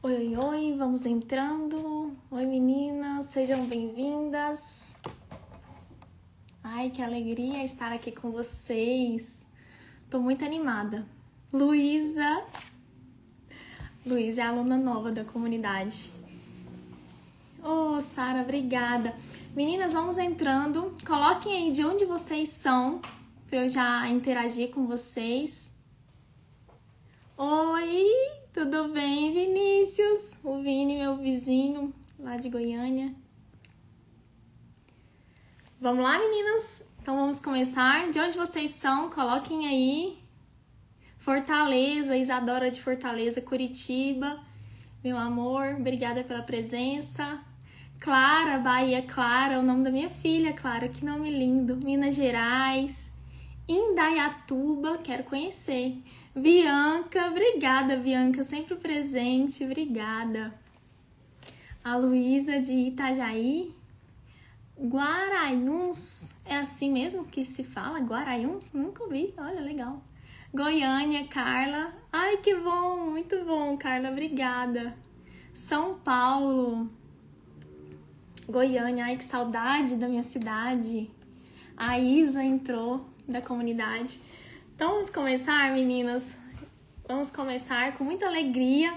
Oi, oi, oi, vamos entrando. Oi, meninas, sejam bem-vindas. Ai, que alegria estar aqui com vocês. Tô muito animada. Luísa é a aluna nova da comunidade. Ô, Sara, obrigada. Meninas, vamos entrando. Coloquem aí de onde vocês são, para eu já interagir com vocês. Oi, tudo bem, Vinícius? O Vini, meu vizinho, lá de Goiânia. Vamos lá, meninas? Então vamos começar. De onde vocês são? Coloquem aí. Fortaleza, Isadora de Fortaleza, Curitiba. Meu amor, obrigada pela presença. Clara, Bahia, Clara, o nome da minha filha, Clara, que nome lindo. Minas Gerais. Indaiatuba, quero conhecer. Bianca, obrigada, Bianca, sempre presente, obrigada. A Luísa de Itajaí. Guaraiúns, é assim mesmo que se fala? Guaraiúns? Nunca ouvi, olha, legal. Goiânia, Carla. Ai, que bom, muito bom, Carla, obrigada. São Paulo. Goiânia, ai, que saudade da minha cidade. A Isa entrou da comunidade. Então vamos começar, meninas? Vamos começar com muita alegria.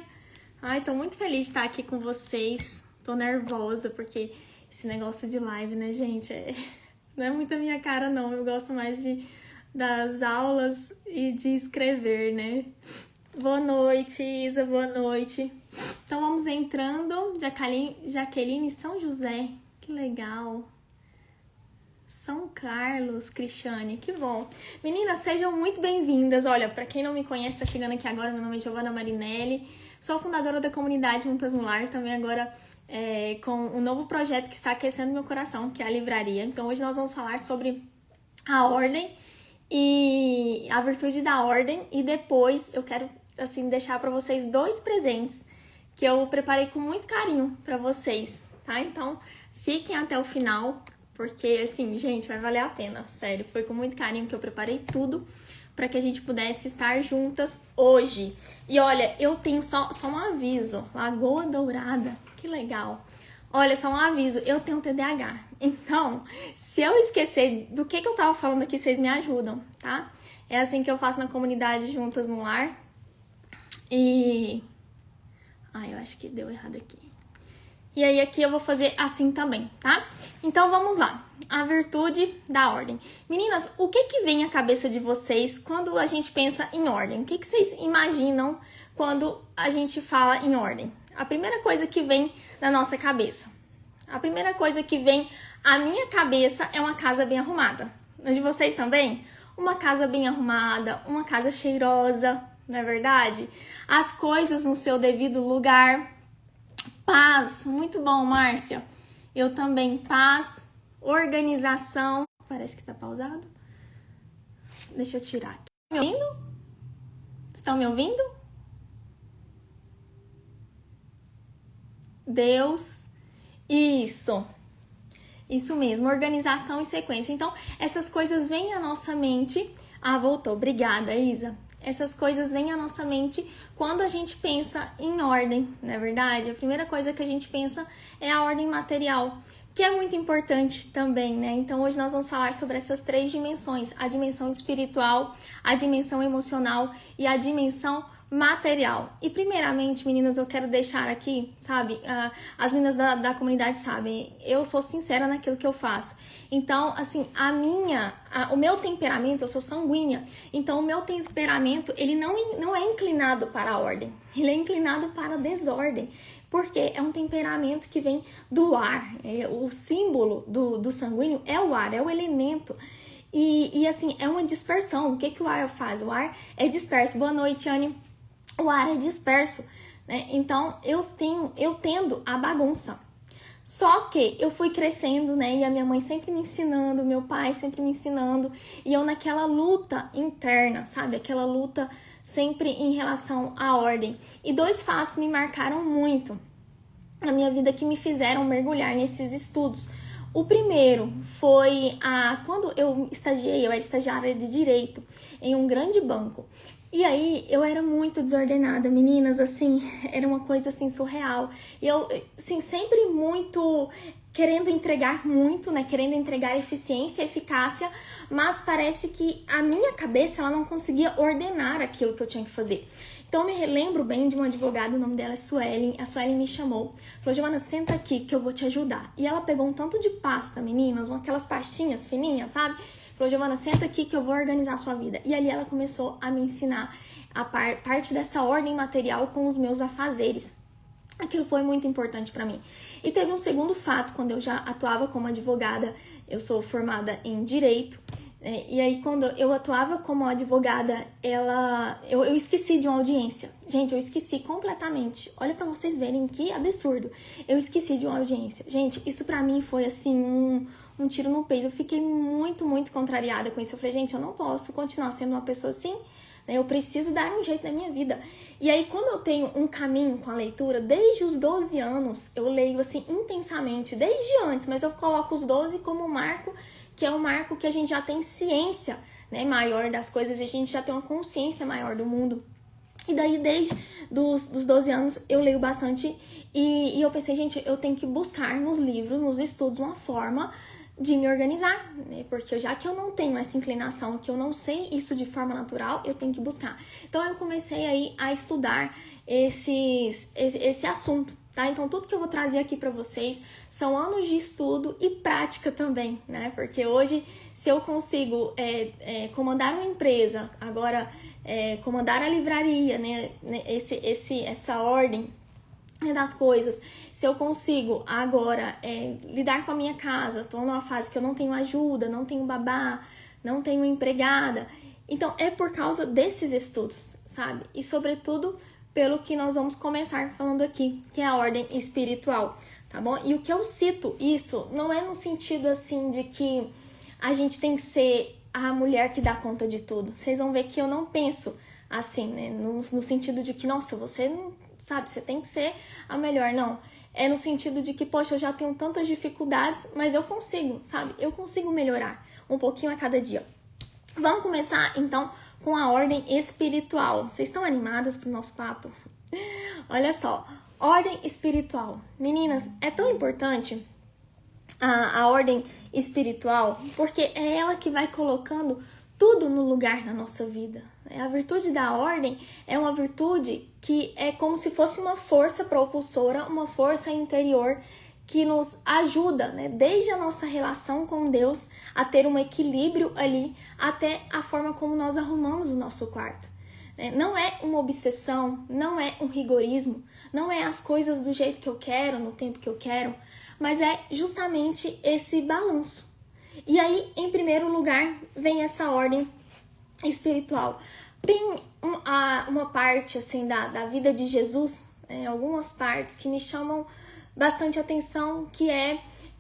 Ai, tô muito feliz de estar aqui com vocês. Tô nervosa porque esse negócio de live, né, gente? Não é muito a minha cara, não. Eu gosto mais das aulas e de escrever, né? Boa noite, Isa, boa noite. Então vamos entrando. Jaqueline São José, que legal. São Carlos, Cristiane, que bom. Meninas, sejam muito bem-vindas. Olha, para quem não me conhece, tá chegando aqui agora, meu nome é Giovana Marinelli. Sou fundadora da comunidade Juntas no Lar, também agora com um novo projeto que está aquecendo meu coração, que é a livraria. Então hoje nós vamos falar sobre a ordem e a virtude da ordem. E depois eu quero assim deixar para vocês 2 presentes que eu preparei com muito carinho para vocês, tá? Então fiquem até o final. Porque, assim, gente, vai valer a pena, sério. Foi com muito carinho que eu preparei tudo para que a gente pudesse estar juntas hoje. E olha, eu tenho só um aviso. Lagoa Dourada, que legal. Olha, só um aviso, eu tenho TDAH. Então, se eu esquecer do que eu tava falando aqui, vocês me ajudam, tá? É assim que eu faço na comunidade Juntas no Lar. E... eu acho que deu errado aqui. E aí aqui eu vou fazer assim também, tá? Então vamos lá. A virtude da ordem. Meninas, o que vem à cabeça de vocês quando a gente pensa em ordem? O que vocês imaginam quando a gente fala em ordem? A primeira coisa que vem na nossa cabeça. A primeira coisa que vem à minha cabeça é uma casa bem arrumada. Na de vocês também? Uma casa bem arrumada, uma casa cheirosa, não é verdade? As coisas no seu devido lugar. Paz, muito bom, Márcia. Eu também, paz, organização. Parece que tá pausado. Deixa eu tirar aqui. Me ouvindo? Estão me ouvindo? Deus. Isso mesmo, organização e sequência. Então, essas coisas vêm à nossa mente. Voltou. Obrigada, Isa. Essas coisas vêm à nossa mente quando a gente pensa em ordem, não é verdade? A primeira coisa que a gente pensa é a ordem material, que é muito importante também, né? Então hoje nós vamos falar sobre essas 3 dimensões, a dimensão espiritual, a dimensão emocional e a dimensão material. E primeiramente, meninas, eu quero deixar aqui, sabe, as meninas da comunidade sabem, eu sou sincera naquilo que eu faço. Então, assim, o meu temperamento, eu sou sanguínea, então o meu temperamento, ele não é inclinado para a ordem, ele é inclinado para a desordem, porque é um temperamento que vem do ar, o símbolo do sanguíneo é o ar, é o elemento. E assim, é uma dispersão. O que o ar faz? O ar é disperso. Boa noite, Anne. O ar é disperso, né? Então eu tendo a bagunça. Só que eu fui crescendo, né? E a minha mãe sempre me ensinando, meu pai sempre me ensinando, e eu naquela luta interna, sabe? Aquela luta sempre em relação à ordem. E 2 fatos me marcaram muito na minha vida que me fizeram mergulhar nesses estudos. O primeiro foi quando eu era estagiária de Direito em um grande banco. E aí, eu era muito desordenada, meninas, assim, era uma coisa, assim, surreal. E eu, assim, sempre muito querendo entregar muito, né, querendo entregar eficiência, eficácia, mas parece que a minha cabeça, ela não conseguia ordenar aquilo que eu tinha que fazer. Então, eu me lembro bem de uma advogada, o nome dela é Suelen. A Suelen me chamou, falou: Giovana, senta aqui que eu vou te ajudar. E ela pegou um tanto de pasta, meninas, aquelas pastinhas fininhas, sabe? Falou: Giovana, senta aqui que eu vou organizar a sua vida. E ali ela começou a me ensinar a parte dessa ordem material com os meus afazeres. Aquilo foi muito importante para mim. E teve um segundo fato, quando eu já atuava como advogada, eu sou formada em Direito, e aí quando eu atuava como advogada, eu esqueci de uma audiência. Gente, eu esqueci completamente. Olha pra vocês verem que absurdo. Eu esqueci de uma audiência. Gente, isso pra mim foi assim um tiro no peito. Eu fiquei muito, muito contrariada com isso. Eu falei: gente, eu não posso continuar sendo uma pessoa assim. Eu preciso dar um jeito na minha vida. E aí, como eu tenho um caminho com a leitura, desde os 12 anos, eu leio assim intensamente, desde antes, mas eu coloco os 12 como um marco, que é um marco que a gente já tem ciência, né, maior das coisas, a gente já tem uma consciência maior do mundo. E daí, desde dos 12 anos, eu leio bastante e eu pensei: gente, eu tenho que buscar nos livros, nos estudos, uma forma de me organizar, né? Porque já que eu não tenho essa inclinação, que eu não sei isso de forma natural, eu tenho que buscar. Então, eu comecei aí a estudar esse assunto, tá? Então, tudo que eu vou trazer aqui para vocês são anos de estudo e prática também, né? Porque hoje, se eu consigo comandar uma empresa, agora comandar a livraria, né? Essa ordem das coisas, se eu consigo agora lidar com a minha casa, estou numa fase que eu não tenho ajuda, não tenho babá, não tenho empregada, então é por causa desses estudos, sabe? E sobretudo pelo que nós vamos começar falando aqui, que é a ordem espiritual, tá bom? E o que eu cito isso não é no sentido assim de que a gente tem que ser a mulher que dá conta de tudo. Vocês vão ver que eu não penso assim, né? No sentido de que, nossa, você não sabe, você tem que ser a melhor, não. É no sentido de que, poxa, eu já tenho tantas dificuldades, mas eu consigo, sabe? Eu consigo melhorar um pouquinho a cada dia. Vamos começar, então, com a ordem espiritual. Vocês estão animadas pro nosso papo? Olha só, ordem espiritual. Meninas, é tão importante a ordem espiritual, porque é ela que vai colocando tudo no lugar na nossa vida. A virtude da ordem é uma virtude que é como se fosse uma força propulsora, uma força interior que nos ajuda, né, desde a nossa relação com Deus a ter um equilíbrio ali, até a forma como nós arrumamos o nosso quarto. Não é uma obsessão, não é um rigorismo, não é as coisas do jeito que eu quero, no tempo que eu quero, mas é justamente esse balanço. E aí, em primeiro lugar, vem essa ordem espiritual. Tem uma parte assim da vida de Jesus, algumas partes que me chamam bastante atenção, que é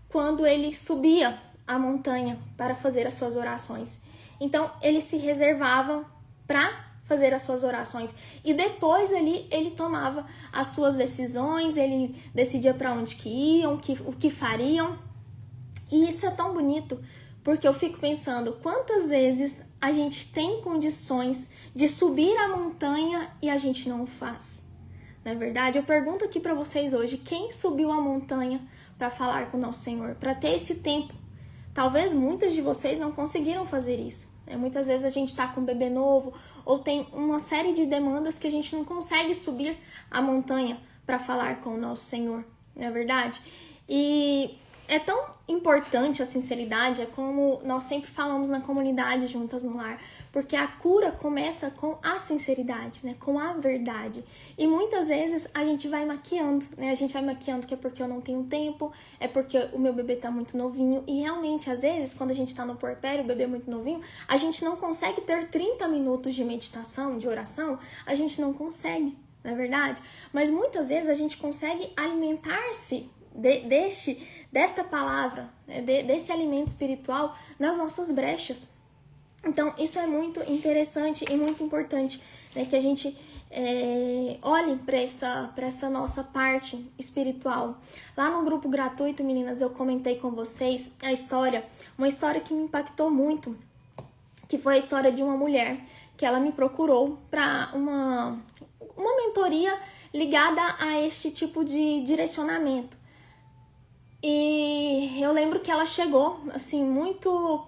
quando ele subia a montanha para fazer as suas orações. Então, ele se reservava para fazer as suas orações e depois ali ele tomava as suas decisões, ele decidia para onde que iam, o que fariam. E isso é tão bonito, porque eu fico pensando quantas vezes a gente tem condições de subir a montanha e a gente não o faz. Não é verdade? Eu pergunto aqui para vocês hoje, quem subiu a montanha para falar com o nosso Senhor, para ter esse tempo? Talvez muitas de vocês não conseguiram fazer isso. Muitas vezes a gente está com um bebê novo ou tem uma série de demandas que a gente não consegue subir a montanha para falar com o nosso Senhor. Não é verdade? E é tão importante a sinceridade, é como nós sempre falamos na comunidade Juntas no Lar, porque a cura começa com a sinceridade, né? Com a verdade. E muitas vezes a gente vai maquiando, né? A gente vai maquiando que é porque eu não tenho tempo, é porque o meu bebê tá muito novinho. E realmente, às vezes, quando a gente tá no puerpério, o bebê é muito novinho, a gente não consegue ter 30 minutos de meditação, de oração, a gente não consegue, não é verdade? Mas muitas vezes a gente consegue alimentar-se desta palavra, né, desse alimento espiritual nas nossas brechas. Então, isso é muito interessante e muito importante, né, que a gente olhe para essa nossa parte espiritual. Lá no grupo gratuito, meninas, eu comentei com vocês uma história que me impactou muito, que foi a história de uma mulher que ela me procurou para uma mentoria ligada a este tipo de direcionamento. E eu lembro que ela chegou, assim, muito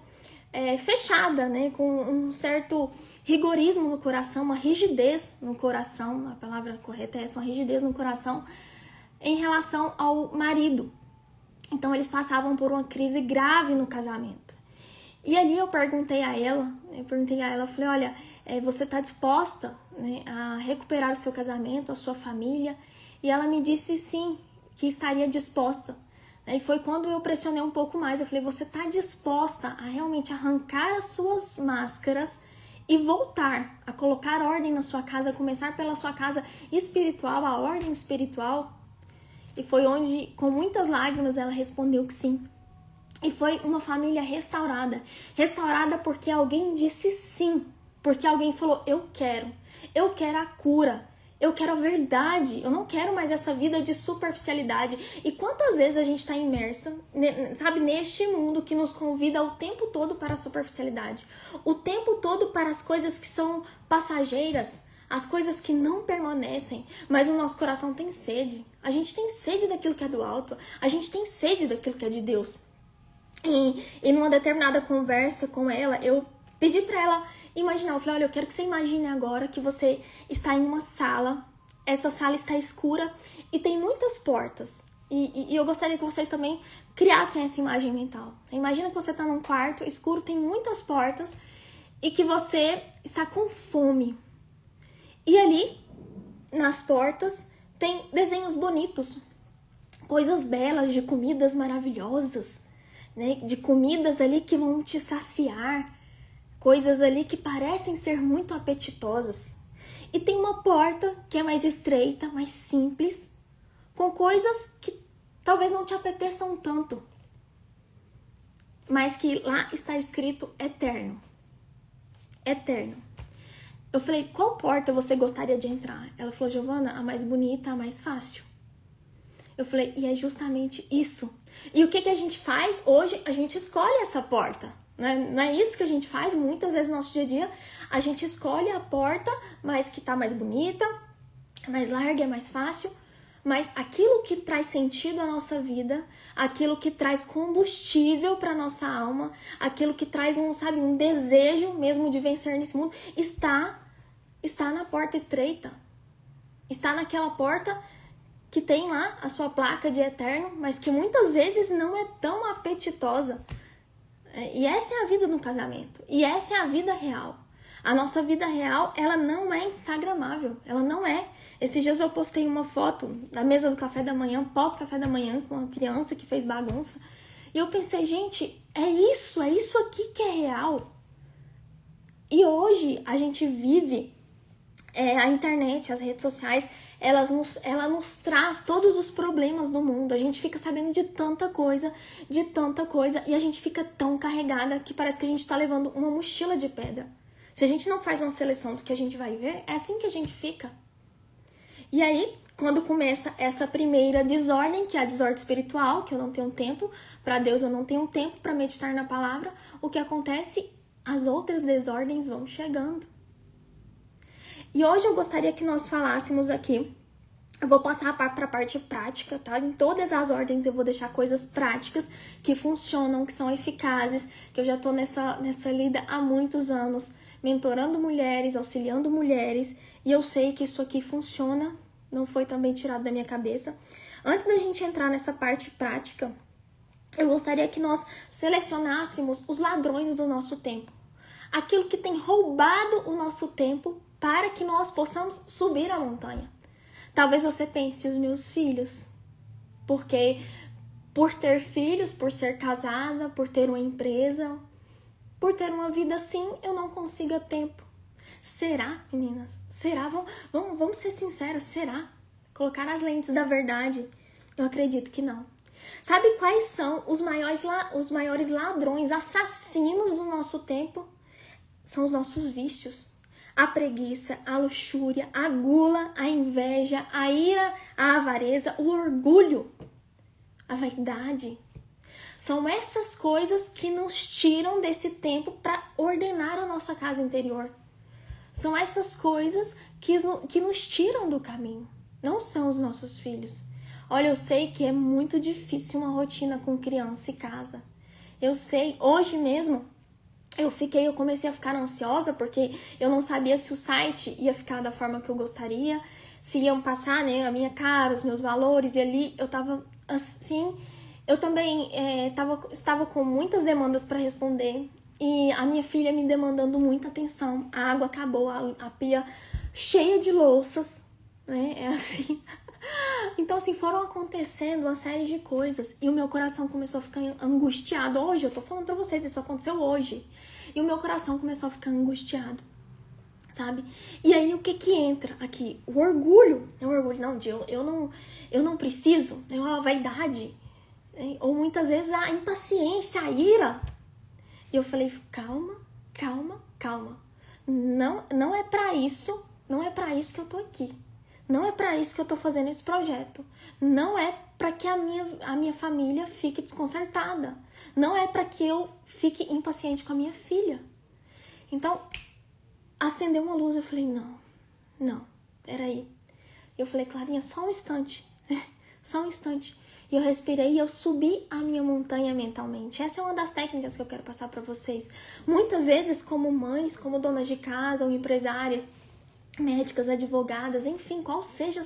fechada, né? Com um certo rigorismo no coração, uma rigidez no coração, a palavra correta é essa, uma rigidez no coração em relação ao marido. Então, eles passavam por uma crise grave no casamento. E ali eu perguntei a ela, eu falei, olha, você está disposta, né, a recuperar o seu casamento, a sua família? E ela me disse sim, que estaria disposta. E foi quando eu pressionei um pouco mais, eu falei, você está disposta a realmente arrancar as suas máscaras e voltar a colocar ordem na sua casa, começar pela sua casa espiritual, a ordem espiritual? E foi onde, com muitas lágrimas, ela respondeu que sim. E foi uma família restaurada. Restaurada porque alguém disse sim. Porque alguém falou, eu quero a cura. Eu quero a verdade, eu não quero mais essa vida de superficialidade. E quantas vezes a gente está imersa, sabe, neste mundo que nos convida o tempo todo para a superficialidade. O tempo todo para as coisas que são passageiras, as coisas que não permanecem. Mas o nosso coração tem sede. A gente tem sede daquilo que é do alto. A gente tem sede daquilo que é de Deus. E numa determinada conversa com ela, eu pedi para ela imaginar, eu falei, olha, eu quero que você imagine agora que você está em uma sala, essa sala está escura e tem muitas portas. E eu gostaria que vocês também criassem essa imagem mental. Imagina que você está num quarto escuro, tem muitas portas e que você está com fome. E ali, nas portas, tem desenhos bonitos, coisas belas, de comidas maravilhosas, né? De comidas ali que vão te saciar, coisas ali que parecem ser muito apetitosas. E tem uma porta que é mais estreita, mais simples, com coisas que talvez não te apeteçam tanto, mas que lá está escrito eterno. Eterno. Eu falei, qual porta você gostaria de entrar? Ela falou, Giovana, a mais bonita, a mais fácil. Eu falei, e é justamente isso. E o que a gente faz hoje? A gente escolhe essa porta. Não é isso que a gente faz? Muitas vezes no nosso dia a dia, a gente escolhe a porta, mas que tá mais bonita, mais larga, é mais fácil. Mas aquilo que traz sentido à nossa vida, aquilo que traz combustível para nossa alma, aquilo que traz um desejo mesmo de vencer nesse mundo, está na porta estreita. Está naquela porta que tem lá a sua placa de eterno, mas que muitas vezes não é tão apetitosa. E essa é a vida no casamento. E essa é a vida real. A nossa vida real, ela não é instagramável. Ela não é. Esses dias eu postei uma foto da mesa do café da manhã, pós-café da manhã, com uma criança que fez bagunça. E eu pensei, gente, é isso aqui que é real. E hoje a gente vive a internet, as redes sociais, ela nos traz todos os problemas do mundo. A gente fica sabendo de tanta coisa, e a gente fica tão carregada que parece que a gente tá levando uma mochila de pedra. Se a gente não faz uma seleção do que a gente vai ver, é assim que a gente fica. E aí, quando começa essa primeira desordem, que é a desordem espiritual, que eu não tenho tempo para Deus, eu não tenho tempo para meditar na palavra, o que acontece? As outras desordens vão chegando. E hoje eu gostaria que nós falássemos aqui, eu vou passar para a parte prática, tá? Em todas as ordens eu vou deixar coisas práticas que funcionam, que são eficazes, que eu já tô nessa lida há muitos anos, mentorando mulheres, auxiliando mulheres, e eu sei que isso aqui funciona, não foi também tirado da minha cabeça. Antes da gente entrar nessa parte prática, eu gostaria que nós selecionássemos os ladrões do nosso tempo. Aquilo que tem roubado o nosso tempo para que nós possamos subir a montanha. Talvez você pense, os meus filhos, porque por ter filhos, por ser casada, por ter uma empresa, por ter uma vida assim, eu não consigo tempo. Será, meninas? Será? Vamos ser sinceras, será? Colocar as lentes da verdade? Eu acredito que não. Sabe quais são os maiores ladrões, assassinos do nosso tempo? São os nossos vícios. A preguiça, a luxúria, a gula, a inveja, a ira, a avareza, o orgulho, a vaidade. São essas coisas que nos tiram desse tempo para ordenar a nossa casa interior. São essas coisas que nos tiram do caminho. Não são os nossos filhos. Olha, eu sei que é muito difícil uma rotina com criança e casa. Eu sei, hoje mesmo, eu comecei a ficar ansiosa porque eu não sabia se o site ia ficar da forma que eu gostaria, se iam passar, né, a minha cara, os meus valores, e ali eu tava assim, eu também estava com muitas demandas para responder, e a minha filha me demandando muita atenção, a água acabou, a pia cheia de louças, né, é assim. Então, assim, foram acontecendo uma série de coisas e o meu coração começou a ficar angustiado. Hoje, eu tô falando pra vocês, isso aconteceu hoje. E o meu coração começou a ficar angustiado, sabe? E aí, o que entra aqui? O orgulho. É o orgulho, não, eu não preciso, é uma vaidade. Né? Ou muitas vezes a impaciência, a ira. E eu falei, calma. Não é pra isso que eu tô aqui. Não é para isso que eu tô fazendo esse projeto. Não é para que a minha família fique desconcertada. Não é para que eu fique impaciente com a minha filha. Então, acendeu uma luz. Eu falei, não, peraí. Eu falei, Clarinha, só um instante. Só um instante. E eu respirei e eu subi a minha montanha mentalmente. Essa é uma das técnicas que eu quero passar para vocês. Muitas vezes, como mães, como donas de casa ou empresárias, médicas, advogadas, enfim, qual seja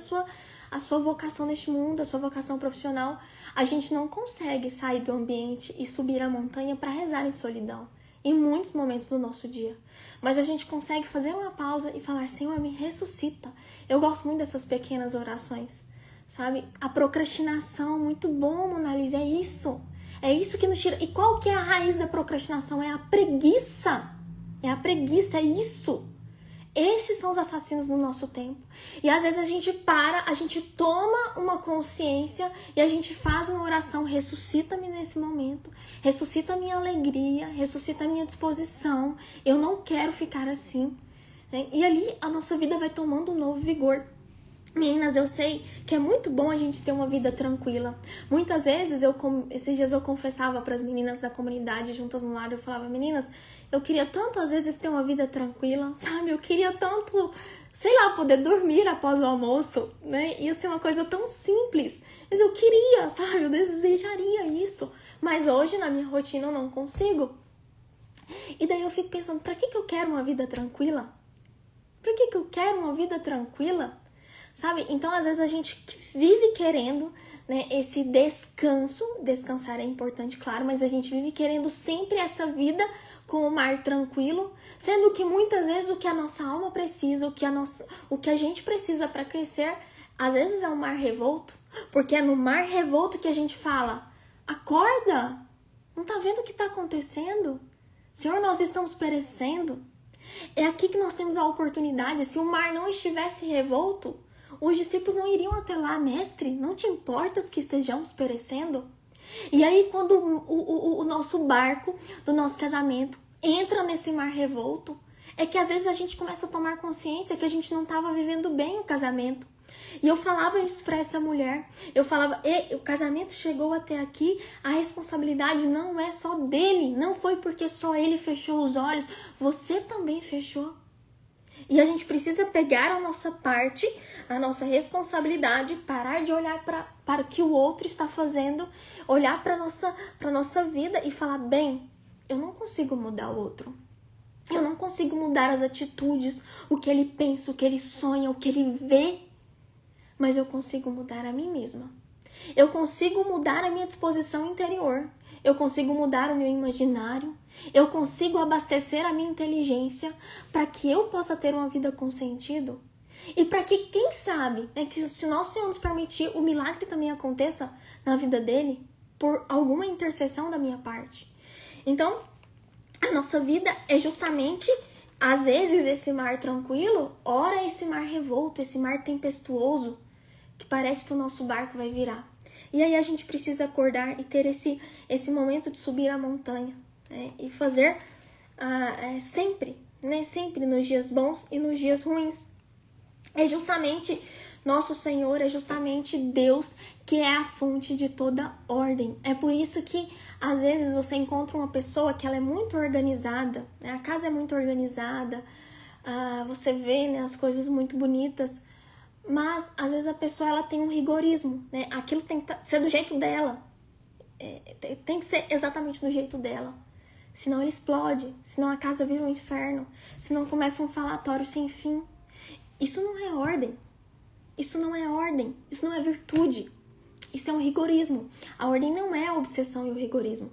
a sua vocação neste mundo, a sua vocação profissional, a gente não consegue sair do ambiente e subir a montanha para rezar em solidão, em muitos momentos do nosso dia. Mas a gente consegue fazer uma pausa e falar, Senhor, me ressuscita. Eu gosto muito dessas pequenas orações, sabe? A procrastinação, muito bom, Mona Lisa, é isso. É isso que nos tira. E qual que é a raiz da procrastinação? É a preguiça. É isso. Esses são os assassinos do nosso tempo. E às vezes a gente toma uma consciência e a gente faz uma oração, ressuscita-me nesse momento, ressuscita a minha alegria, ressuscita a minha disposição, eu não quero ficar assim. E ali a nossa vida vai tomando um novo vigor. Meninas, eu sei que é muito bom a gente ter uma vida tranquila. Muitas vezes, esses dias eu confessava para as meninas da comunidade juntas no lar, eu falava, meninas, eu queria tanto às vezes ter uma vida tranquila, sabe? Eu queria tanto, sei lá, poder dormir após o almoço, né? Ia ser uma coisa tão simples, mas eu queria, sabe? Eu desejaria isso. Mas hoje, na minha rotina, eu não consigo. E daí eu fico pensando, para que eu quero uma vida tranquila? Por que eu quero uma vida tranquila? Sabe? Então, às vezes, a gente vive querendo, né, esse descanso. Descansar é importante, claro, mas a gente vive querendo sempre essa vida com o mar tranquilo, sendo que muitas vezes o que a nossa alma precisa, o que a gente precisa para crescer, às vezes é um mar revolto, porque é no mar revolto que a gente fala, acorda, não tá vendo o que tá acontecendo? Senhor, nós estamos perecendo. É aqui que nós temos a oportunidade. Se o mar não estivesse revolto, os discípulos não iriam até lá, mestre, não te importas que estejamos perecendo? E aí, quando o nosso barco do nosso casamento entra nesse mar revolto, é que às vezes a gente começa a tomar consciência que a gente não estava vivendo bem o casamento. E eu falava isso para essa mulher, eu falava, o casamento chegou até aqui, a responsabilidade não é só dele, não foi porque só ele fechou os olhos, você também fechou. E a gente precisa pegar a nossa parte, a nossa responsabilidade, parar de olhar para o que o outro está fazendo, olhar para a nossa vida e falar, bem, eu não consigo mudar o outro. Eu não consigo mudar as atitudes, o que ele pensa, o que ele sonha, o que ele vê, mas eu consigo mudar a mim mesma. Eu consigo mudar a minha disposição interior. Eu consigo mudar o meu imaginário. Eu consigo abastecer a minha inteligência para que eu possa ter uma vida com sentido. E para que, quem sabe, né, que se nosso Senhor nos permitir, o milagre também aconteça na vida dele por alguma intercessão da minha parte. Então, a nossa vida é justamente, às vezes, esse mar tranquilo, ora esse mar revolto, esse mar tempestuoso, que parece que o nosso barco vai virar. E aí a gente precisa acordar e ter esse momento de subir a montanha, né? E fazer sempre, né? Sempre nos dias bons e nos dias ruins. É justamente nosso Senhor, é justamente Deus que é a fonte de toda ordem. É por isso que às vezes você encontra uma pessoa que ela é muito organizada, né? A casa é muito organizada, você vê, né, as coisas muito bonitas, mas às vezes a pessoa ela tem um rigorismo, né? Aquilo tem que ser do jeito dela, tem que ser exatamente do jeito dela. Senão ele explode, senão a casa vira um inferno, senão começa um falatório sem fim. Isso não é ordem. Isso não é ordem. Isso não é virtude. Isso é um rigorismo. A ordem não é a obsessão e o rigorismo.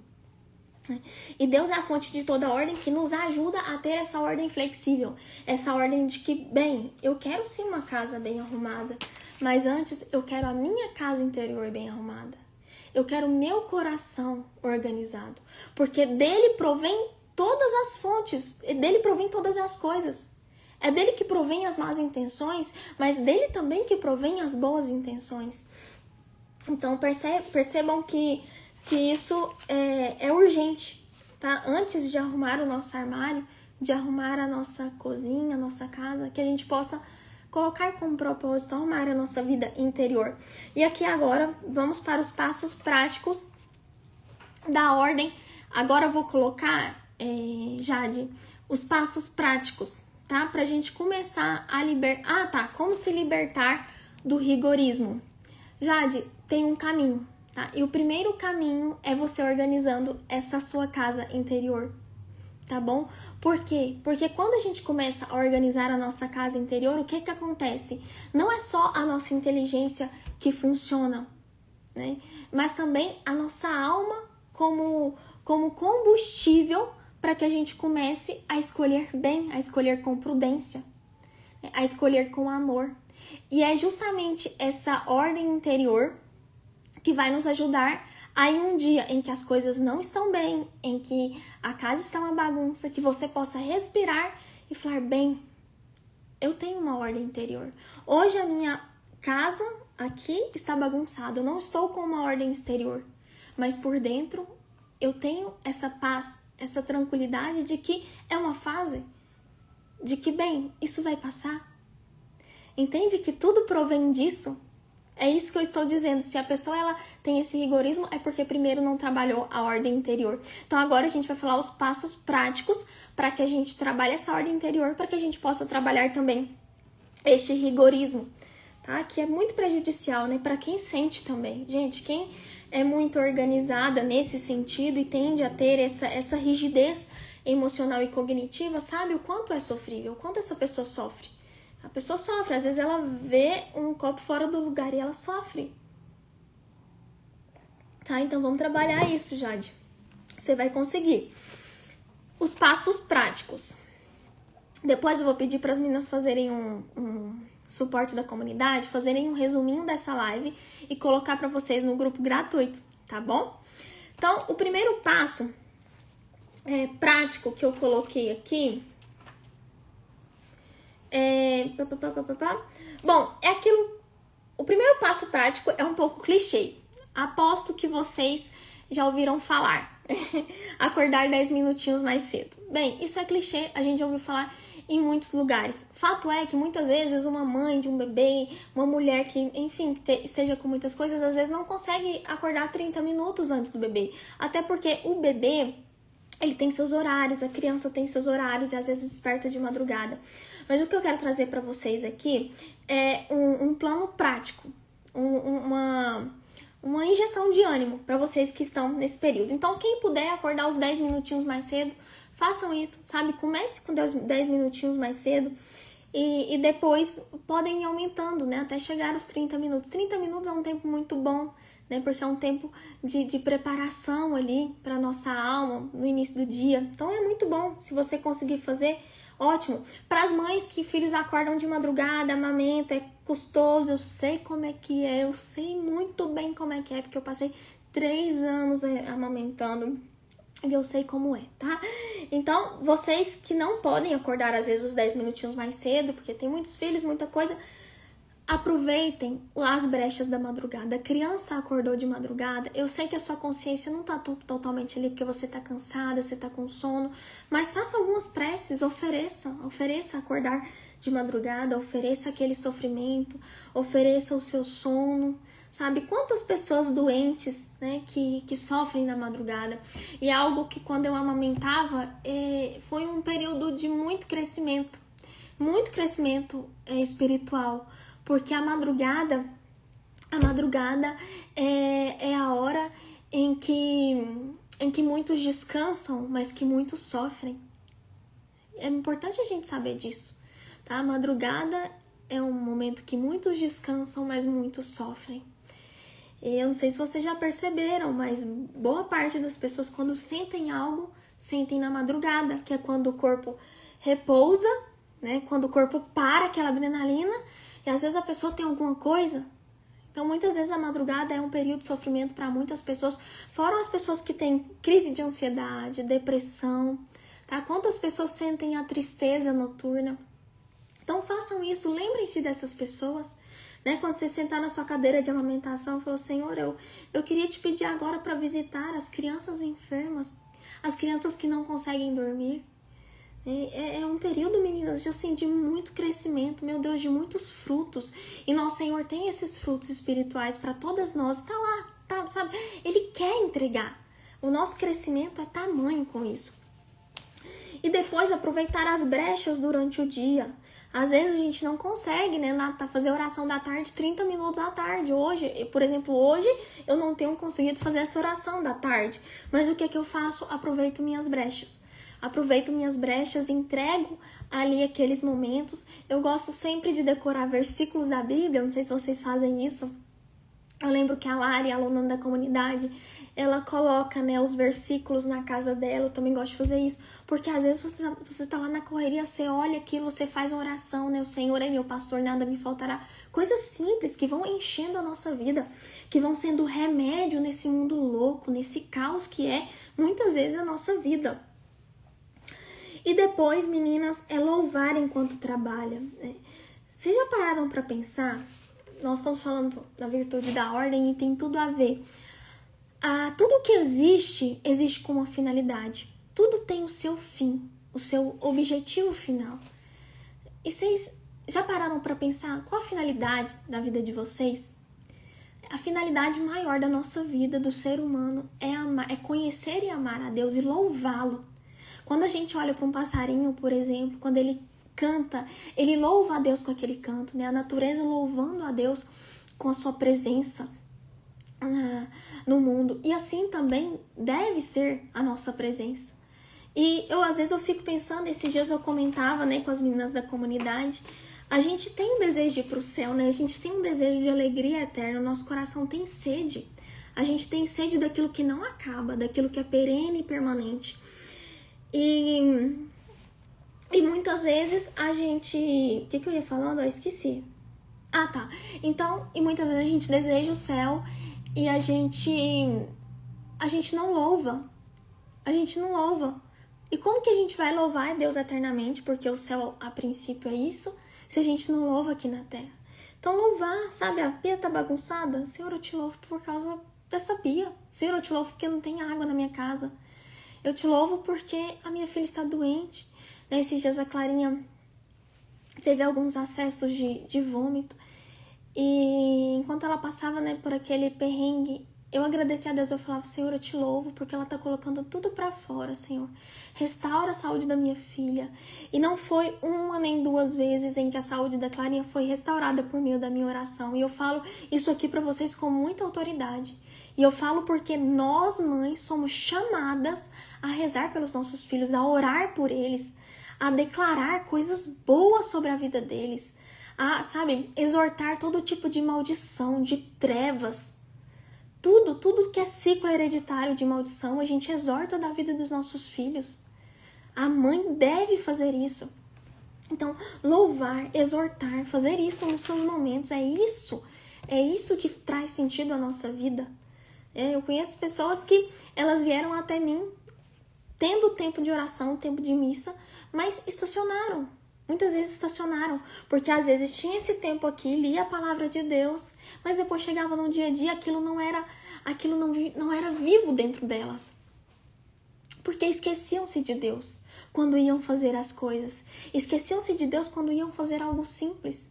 E Deus é a fonte de toda ordem que nos ajuda a ter essa ordem flexível. Essa ordem de que, bem, eu quero sim uma casa bem arrumada, mas antes eu quero a minha casa interior bem arrumada. Eu quero o meu coração organizado, porque dele provém todas as fontes, dele provém todas as coisas. É dele que provém as más intenções, mas dele também que provém as boas intenções. Então percebam que isso é urgente, tá? Antes de arrumar o nosso armário, de arrumar a nossa cozinha, a nossa casa, que a gente possa colocar como propósito arrumar a nossa vida interior. E aqui agora vamos para os passos práticos da ordem. Agora eu vou colocar, Jade, os passos práticos, tá? Pra gente começar a como se libertar do rigorismo. Jade, tem um caminho, tá? E o primeiro caminho é você organizando essa sua casa interior, tá bom? Por quê? Porque quando a gente começa a organizar a nossa casa interior, o que que acontece? Não é só a nossa inteligência que funciona, né? Mas também a nossa alma como combustível para que a gente comece a escolher bem, a escolher com prudência, a escolher com amor. E é justamente essa ordem interior que vai nos ajudar a em um dia em que as coisas não estão bem, em que a casa está uma bagunça, que você possa respirar e falar, bem, eu tenho uma ordem interior. Hoje a minha casa aqui está bagunçada, eu não estou com uma ordem exterior, mas por dentro eu tenho essa paz, essa tranquilidade de que é uma fase, de que, bem, isso vai passar. Entende que tudo provém disso? É isso que eu estou dizendo. Se a pessoa ela tem esse rigorismo, é porque primeiro não trabalhou a ordem interior. Então agora a gente vai falar os passos práticos para que a gente trabalhe essa ordem interior, para que a gente possa trabalhar também este rigorismo, tá? Que é muito prejudicial, né? Para quem sente também. Gente, quem é muito organizada nesse sentido e tende a ter essa rigidez emocional e cognitiva, sabe o quanto é sofrível, o quanto essa pessoa sofre. A pessoa sofre, às vezes ela vê um copo fora do lugar e ela sofre. Tá? Então vamos trabalhar isso, Jade. Você vai conseguir. Os passos práticos. Depois eu vou pedir para as meninas fazerem um suporte da comunidade, fazerem um resuminho dessa live e colocar para vocês no grupo gratuito, tá bom? Então, o primeiro passo prático que eu coloquei aqui Bom, é aquilo. O primeiro passo prático é um pouco clichê. Aposto que vocês já ouviram falar. Acordar 10 minutinhos mais cedo. Bem, isso é clichê, a gente já ouviu falar em muitos lugares. Fato é que muitas vezes uma mãe de um bebê, uma mulher que, enfim, esteja com muitas coisas, às vezes não consegue acordar 30 minutos antes do bebê. Até porque o bebê, ele tem seus horários, a criança tem seus horários e às vezes desperta de madrugada. Mas o que eu quero trazer para vocês aqui é um plano prático, uma injeção de ânimo para vocês que estão nesse período. Então, quem puder acordar os 10 minutinhos mais cedo, façam isso, sabe? Comece com 10 minutinhos mais cedo e depois podem ir aumentando, né? Até chegar aos 30 minutos. 30 minutos é um tempo muito bom, né? Porque é um tempo de preparação ali para nossa alma no início do dia. Então, é muito bom se você conseguir fazer. Ótimo. Para as mães que filhos acordam de madrugada, amamenta, é custoso, eu sei como é que é, eu sei muito bem como é que é, porque eu passei 3 anos amamentando e eu sei como é, tá? Então, vocês que não podem acordar às vezes os 10 minutinhos mais cedo, porque tem muitos filhos, muita coisa, aproveitem as brechas da madrugada. A criança acordou de madrugada, eu sei que a sua consciência não tá totalmente ali porque você tá cansada, você tá com sono, mas faça algumas preces, ofereça acordar de madrugada, ofereça aquele sofrimento, ofereça o seu sono, sabe? Quantas pessoas doentes, né, que sofrem na madrugada. E é algo que quando eu amamentava, foi um período de muito crescimento. muito crescimento espiritual, porque a madrugada é a hora em que muitos descansam, mas que muitos sofrem. É importante a gente saber disso, tá? A madrugada é um momento que muitos descansam, mas muitos sofrem. Eu não sei se vocês já perceberam, mas boa parte das pessoas, quando sentem algo, sentem na madrugada, que é quando o corpo repousa, né? Quando o corpo para aquela adrenalina, e às vezes a pessoa tem alguma coisa. Então, muitas vezes a madrugada é um período de sofrimento para muitas pessoas, fora as pessoas que têm crise de ansiedade, depressão, tá? Quantas pessoas sentem a tristeza noturna? Então, façam isso, lembrem-se dessas pessoas, né? Quando você sentar na sua cadeira de amamentação, falou: Senhor, eu queria te pedir agora para visitar as crianças enfermas, as crianças que não conseguem dormir. É um período, meninas, assim, de muito crescimento, meu Deus, de muitos frutos. E nosso Senhor tem esses frutos espirituais para todas nós. Tá lá, tá, sabe? Ele quer entregar. O nosso crescimento é tamanho com isso. E depois aproveitar as brechas durante o dia. Às vezes a gente não consegue, né, fazer oração da tarde 30 minutos à tarde. Hoje, por exemplo, hoje eu não tenho conseguido fazer essa oração da tarde. Mas o que eu faço? Aproveito minhas brechas. Entrego ali aqueles momentos. Eu gosto sempre de decorar versículos da Bíblia, não sei se vocês fazem isso. Eu lembro que a Lari, aluna da comunidade, ela coloca, né, os versículos na casa dela. Eu também gosto de fazer isso, porque às vezes você tá lá na correria, você olha aquilo, você faz uma oração, né? O Senhor é meu pastor, nada me faltará. Coisas simples que vão enchendo a nossa vida, que vão sendo remédio nesse mundo louco, nesse caos que é, muitas vezes, a nossa vida. E depois, meninas, é louvar enquanto trabalha. Vocês já pararam para pensar? Nós estamos falando da virtude da ordem e tem tudo a ver. Tudo que existe com uma finalidade. Tudo tem o seu fim, o seu objetivo final. E vocês já pararam para pensar qual a finalidade da vida de vocês? A finalidade maior da nossa vida, do ser humano, é conhecer e amar a Deus e louvá-lo. Quando a gente olha para um passarinho, por exemplo, quando ele canta, ele louva a Deus com aquele canto, né? A natureza louvando a Deus com a sua presença no mundo. E assim também deve ser a nossa presença. E às vezes eu fico pensando, esses dias eu comentava, né, com as meninas da comunidade, a gente tem um desejo de ir para o céu, né? A gente tem um desejo de alegria eterna, o nosso coração tem sede. A gente tem sede daquilo que não acaba, daquilo que é perene e permanente. E muitas vezes a gente... O que eu ia falando? Eu esqueci. Tá. Então, e muitas vezes a gente deseja o céu e a gente não louva. A gente não louva. E como que a gente vai louvar a Deus eternamente? Porque o céu, a princípio, é isso, se a gente não louva aqui na terra. Então, louvar, sabe? A pia tá bagunçada. Senhor, eu te louvo por causa dessa pia. Senhor, eu te louvo porque não tem água na minha casa. Eu te louvo porque a minha filha está doente. Nesses dias a Clarinha teve alguns acessos de vômito. E enquanto ela passava, né, por aquele perrengue, eu agradeci a Deus. Eu falava: Senhor, eu te louvo porque ela está colocando tudo para fora, Senhor. Restaura a saúde da minha filha. E não foi uma nem duas vezes em que a saúde da Clarinha foi restaurada por meio da minha oração. E eu falo isso aqui para vocês com muita autoridade. E eu falo porque nós, mães, somos chamadas a rezar pelos nossos filhos, a orar por eles, a declarar coisas boas sobre a vida deles, a, sabe, exortar todo tipo de maldição, de trevas. Tudo que é ciclo hereditário de maldição, a gente exorta da vida dos nossos filhos. A mãe deve fazer isso. Então, louvar, exortar, fazer isso nos seus momentos, é isso que traz sentido à nossa vida. Eu conheço pessoas que elas vieram até mim tendo tempo de oração, tempo de missa, mas estacionaram. Muitas vezes estacionaram, porque às vezes tinha esse tempo aqui, lia a palavra de Deus, mas depois chegava no dia a dia, aquilo não era vivo dentro delas. Porque esqueciam-se de Deus quando iam fazer as coisas. Esqueciam-se de Deus quando iam fazer algo simples.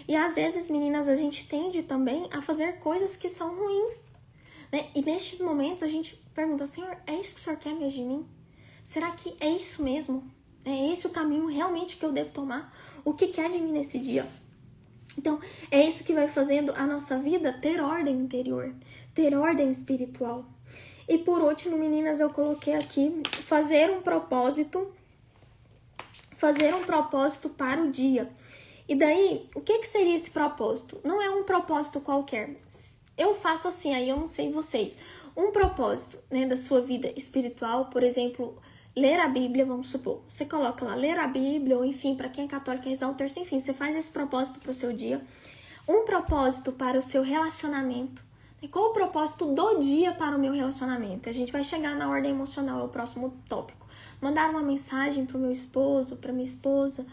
E às vezes, meninas, a gente tende também a fazer coisas que são ruins. Né? E nestes momentos a gente pergunta: Senhor, é isso que o Senhor quer mesmo de mim? Será que é isso mesmo? É esse o caminho realmente que eu devo tomar? O que quer de mim nesse dia? Então, é isso que vai fazendo a nossa vida ter ordem interior, ter ordem espiritual. E por último, meninas, eu coloquei aqui fazer um propósito para o dia. E daí, o que seria esse propósito? Não é um propósito qualquer. Eu faço assim, aí eu não sei vocês. Um propósito, né, da sua vida espiritual, por exemplo, ler a Bíblia, vamos supor. Você coloca lá, ler a Bíblia, ou enfim, para quem é católico, rezar o terço, enfim, você faz esse propósito para o seu dia. Um propósito para o seu relacionamento. Qual o propósito do dia para o meu relacionamento? A gente vai chegar na ordem emocional, é o próximo tópico. Mandar uma mensagem para o meu esposo, para minha esposa,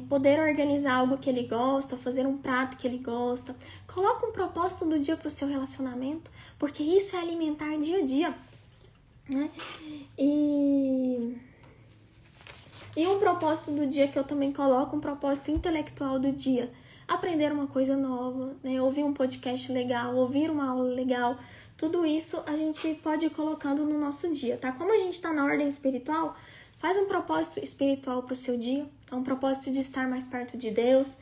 poder organizar algo que ele gosta, fazer um prato que ele gosta. Coloca um propósito do dia para o seu relacionamento, porque isso é alimentar dia a dia, né? E um propósito do dia que eu também coloco, um propósito intelectual do dia. Aprender uma coisa nova, né? Ouvir um podcast legal, ouvir uma aula legal. Tudo isso a gente pode ir colocando no nosso dia, tá? Como a gente tá na ordem espiritual, faz um propósito espiritual pro seu dia. Um propósito de estar mais perto de Deus,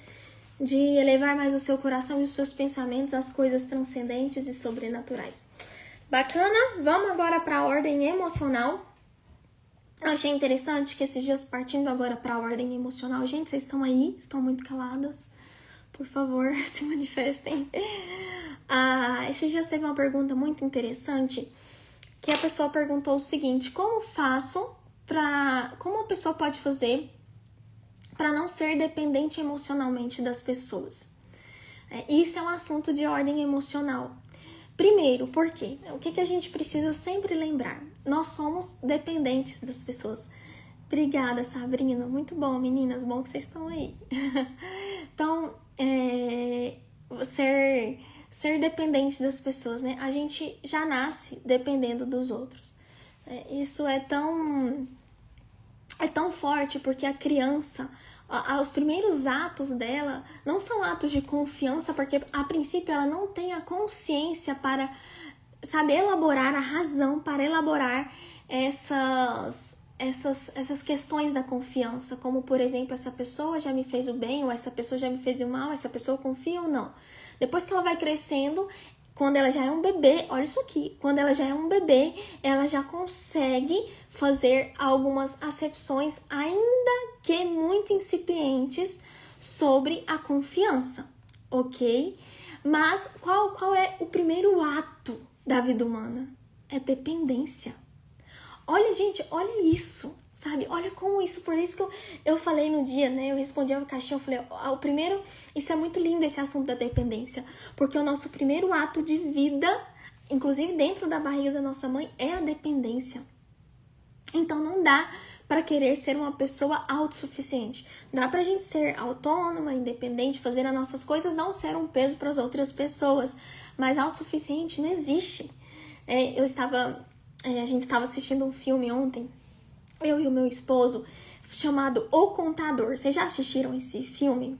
de elevar mais o seu coração e os seus pensamentos às coisas transcendentes e sobrenaturais. Bacana? Vamos agora para a ordem emocional. Eu achei interessante que esses dias, partindo agora para a ordem emocional, gente, vocês estão aí? Estão muito caladas? Por favor, se manifestem. Esses dias teve uma pergunta muito interessante, que a pessoa perguntou o seguinte: como a pessoa pode fazer para não ser dependente emocionalmente das pessoas? Isso é um assunto de ordem emocional. Primeiro, por quê? O que a gente precisa sempre lembrar? Nós somos dependentes das pessoas. Obrigada, Sabrina. Muito bom, meninas. Bom que vocês estão aí. Então, ser dependente das pessoas, né? A gente já nasce dependendo dos outros. Isso é tão forte porque a criança, os primeiros atos dela não são atos de confiança, porque a princípio ela não tem a consciência para saber elaborar a razão, para elaborar essas questões da confiança, como por exemplo, essa pessoa já me fez o bem, ou essa pessoa já me fez o mal, essa pessoa confia ou não. Depois que ela vai crescendo, quando ela já é um bebê, olha isso aqui, quando ela já é um bebê, ela já consegue fazer algumas acepções, ainda que muito incipientes, sobre a confiança, ok? Mas qual é o primeiro ato da vida humana? É dependência. Olha, gente, olha isso, sabe? Olha como isso, por isso que eu falei no dia, né? Eu respondi a caixinha, eu falei, o primeiro, isso é muito lindo esse assunto da dependência, porque o nosso primeiro ato de vida, inclusive dentro da barriga da nossa mãe, é a dependência. Então não dá para querer ser uma pessoa autossuficiente. Dá pra gente ser autônoma, independente, fazer as nossas coisas, não ser um peso para as outras pessoas, mas autossuficiente não existe. A gente estava assistindo um filme ontem, eu e o meu esposo, chamado O Contador. Vocês já assistiram esse filme?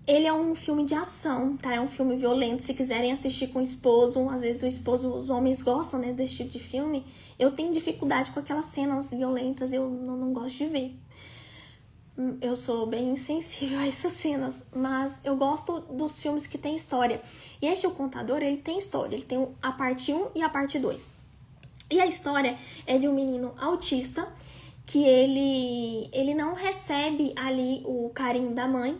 Ele é um filme de ação, tá? É um filme violento. Se quiserem assistir com o esposo, às vezes os homens gostam, né, desse tipo de filme. Eu tenho dificuldade com aquelas cenas violentas, eu não gosto de ver. Eu sou bem insensível a essas cenas, mas eu gosto dos filmes que tem história. E este O Contador, ele tem história. Ele tem a parte 1 e a parte 2. E a história é de um menino autista que ele não recebe ali o carinho da mãe,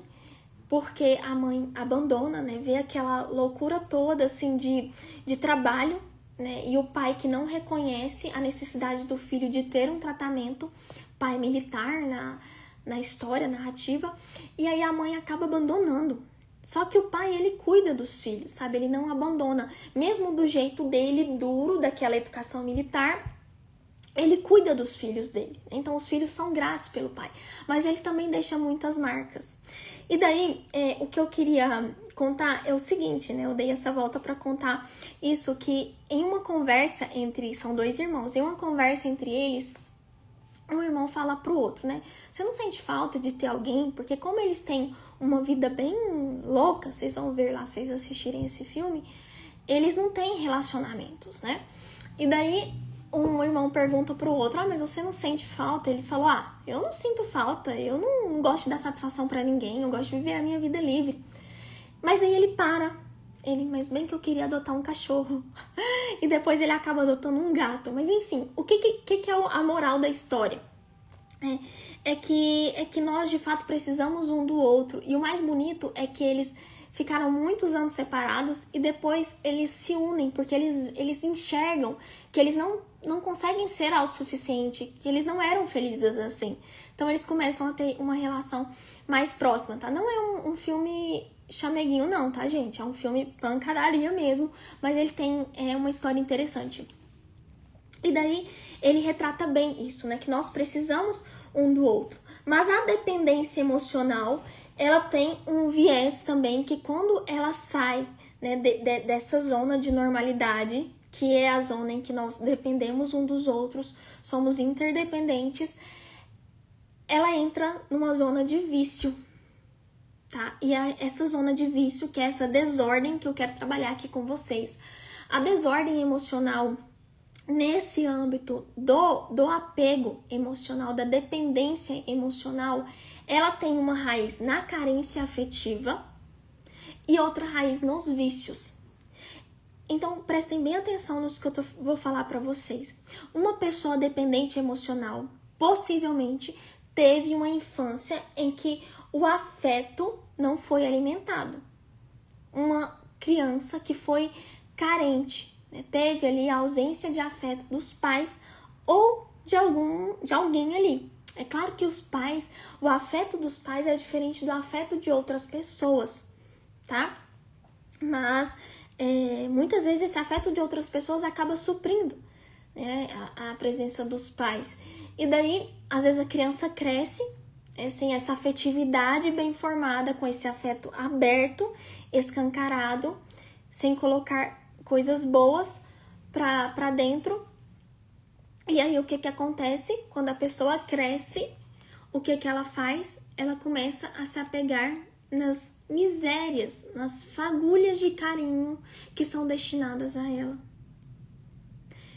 porque a mãe abandona, né? Vê aquela loucura toda, assim, de trabalho, né? E o pai que não reconhece a necessidade do filho de ter um tratamento, pai militar na história narrativa, e aí a mãe acaba abandonando. Só que o pai, ele cuida dos filhos, sabe? Ele não abandona. Mesmo do jeito dele, duro, daquela educação militar, ele cuida dos filhos dele. Então, os filhos são gratos pelo pai. Mas ele também deixa muitas marcas. E daí, o que eu queria contar é o seguinte, né? Eu dei essa volta para contar isso, que em uma conversa são dois irmãos, em uma conversa entre eles, um irmão fala pro outro, né? Você não sente falta de ter alguém? Porque como eles têm uma vida bem louca, vocês vão ver lá, vocês assistirem esse filme, eles não têm relacionamentos, né? E daí, um irmão pergunta pro outro, mas você não sente falta? Ele falou, eu não sinto falta, eu não gosto de dar satisfação pra ninguém, eu gosto de viver a minha vida livre. Mas aí ele para, mas bem que eu queria adotar um cachorro. E depois ele acaba adotando um gato. Mas enfim, o que é a moral da história? É que nós de fato precisamos um do outro. E o mais bonito é que eles ficaram muitos anos separados e depois eles se unem, porque eles enxergam que eles não conseguem ser autossuficientes, que eles não eram felizes assim. Então eles começam a ter uma relação mais próxima, tá? Não é um filme chameguinho não, tá, gente? É um filme pancadaria mesmo, mas ele tem uma história interessante. E daí ele retrata bem isso, né? Que nós precisamos um do outro. Mas a dependência emocional, ela tem um viés também que quando ela sai, né, dessa zona de normalidade, que é a zona em que nós dependemos um dos outros, somos interdependentes, ela entra numa zona de vício, tá? E essa zona de vício, que é essa desordem que eu quero trabalhar aqui com vocês. A desordem emocional, nesse âmbito do apego emocional, da dependência emocional, ela tem uma raiz na carência afetiva e outra raiz nos vícios. Então, prestem bem atenção nos que eu vou falar para vocês. Uma pessoa dependente emocional possivelmente teve uma infância em que o afeto não foi alimentado. Uma criança que foi carente, né? Teve ali a ausência de afeto dos pais ou de alguém ali. É claro que os pais, o afeto dos pais é diferente do afeto de outras pessoas, tá? Mas muitas vezes esse afeto de outras pessoas acaba suprindo, né, a presença dos pais. E daí, às vezes a criança cresce sem essa afetividade bem formada, com esse afeto aberto, escancarado, sem colocar coisas boas pra dentro. E aí o que acontece? Quando a pessoa cresce, o que ela faz? Ela começa a se apegar nas misérias, nas fagulhas de carinho que são destinadas a ela.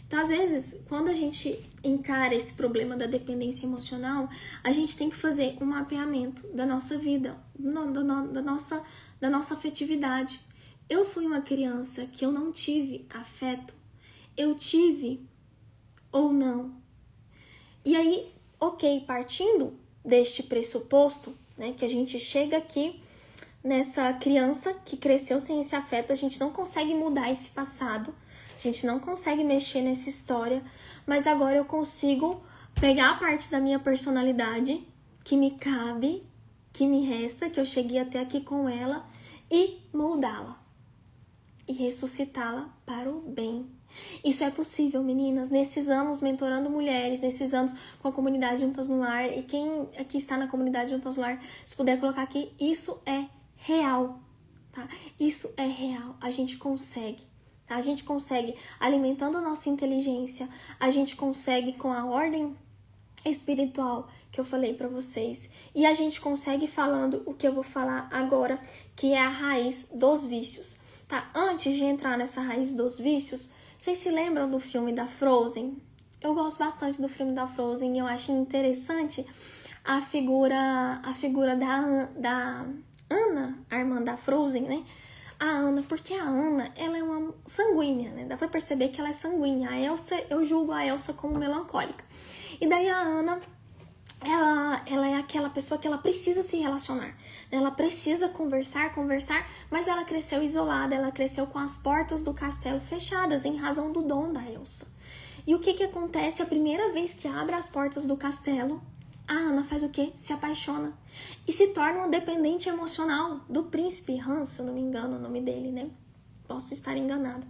Então, às vezes, quando a gente encara esse problema da dependência emocional, a gente tem que fazer um mapeamento da nossa vida, da nossa afetividade. Eu fui uma criança que eu não tive afeto. Eu tive ou não? E aí, partindo deste pressuposto, né, que a gente chega aqui nessa criança que cresceu sem esse afeto, a gente não consegue mudar esse passado, a gente não consegue mexer nessa história, mas agora eu consigo pegar a parte da minha personalidade que me cabe, que me resta, que eu cheguei até aqui com ela, e moldá-la e ressuscitá-la para o bem. Isso é possível, meninas, nesses anos mentorando mulheres, nesses anos com a comunidade Juntas no Lar, e quem aqui está na comunidade Juntas no Lar, se puder colocar aqui, isso é real, tá? Isso é real, a gente consegue, tá? A gente consegue alimentando a nossa inteligência, a gente consegue com a ordem espiritual que eu falei pra vocês, e a gente consegue falando o que eu vou falar agora, que é a raiz dos vícios, tá? Antes de entrar nessa raiz dos vícios, vocês se lembram do filme da Frozen? Eu gosto bastante do filme da Frozen e eu acho interessante a figura da Anna, a irmã da Frozen, né? A Anna, porque a Anna, ela é uma sanguínea, né? Dá pra perceber que ela é sanguínea. A Elsa, eu julgo a Elsa como melancólica. E daí a Anna, ela é aquela pessoa que ela precisa se relacionar, ela precisa conversar, mas ela cresceu isolada, ela cresceu com as portas do castelo fechadas em razão do dom da Elsa. E o que acontece a primeira vez que abre as portas do castelo? A Anna faz o quê? Se apaixona e se torna uma dependente emocional do príncipe Hans, se eu não me engano o nome dele, né? Posso estar enganada.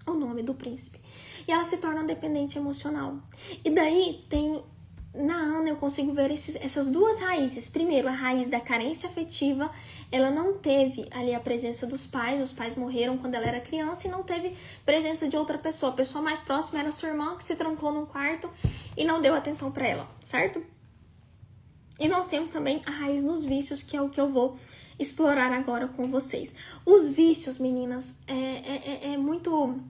O nome do príncipe. E ela se torna dependente emocional. E daí na Anna eu consigo ver essas duas raízes. Primeiro, a raiz da carência afetiva. Ela não teve ali a presença dos pais. Os pais morreram quando ela era criança e não teve presença de outra pessoa. A pessoa mais próxima era sua irmã, que se trancou num quarto e não deu atenção pra ela, certo? E nós temos também a raiz nos vícios, que é o que eu vou explorar agora com vocês. Os vícios, meninas, é muito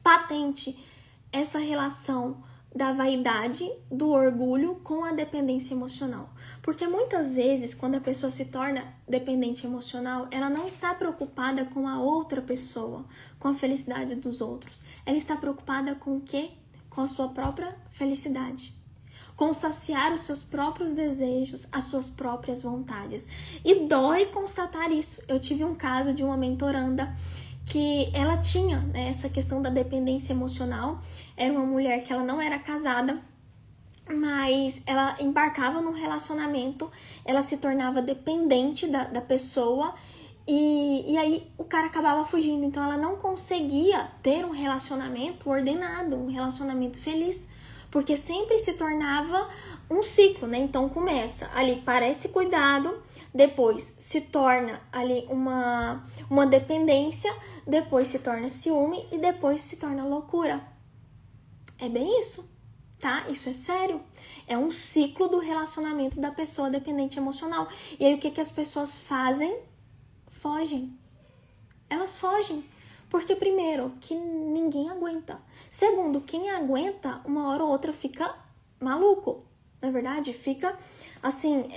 patente essa relação da vaidade, do orgulho com a dependência emocional. Porque muitas vezes, quando a pessoa se torna dependente emocional, ela não está preocupada com a outra pessoa, com a felicidade dos outros. Ela está preocupada com o quê? Com a sua própria felicidade. Com saciar os seus próprios desejos, as suas próprias vontades. E dói constatar isso. Eu tive um caso de uma mentoranda que ela tinha, né, essa questão da dependência emocional. Era uma mulher que ela não era casada, mas ela embarcava num relacionamento, ela se tornava dependente da pessoa e aí o cara acabava fugindo. Então ela não conseguia ter um relacionamento ordenado, um relacionamento feliz, porque sempre se tornava um ciclo, né? Então começa ali, parece cuidado, depois se torna ali uma dependência, depois se torna ciúme e depois se torna loucura. É bem isso, tá? Isso é sério. É um ciclo do relacionamento da pessoa dependente emocional. E aí o que as pessoas fazem? Fogem. Elas fogem. Porque, primeiro, que ninguém aguenta. Segundo, quem aguenta, uma hora ou outra fica maluco. Na verdade, fica, assim,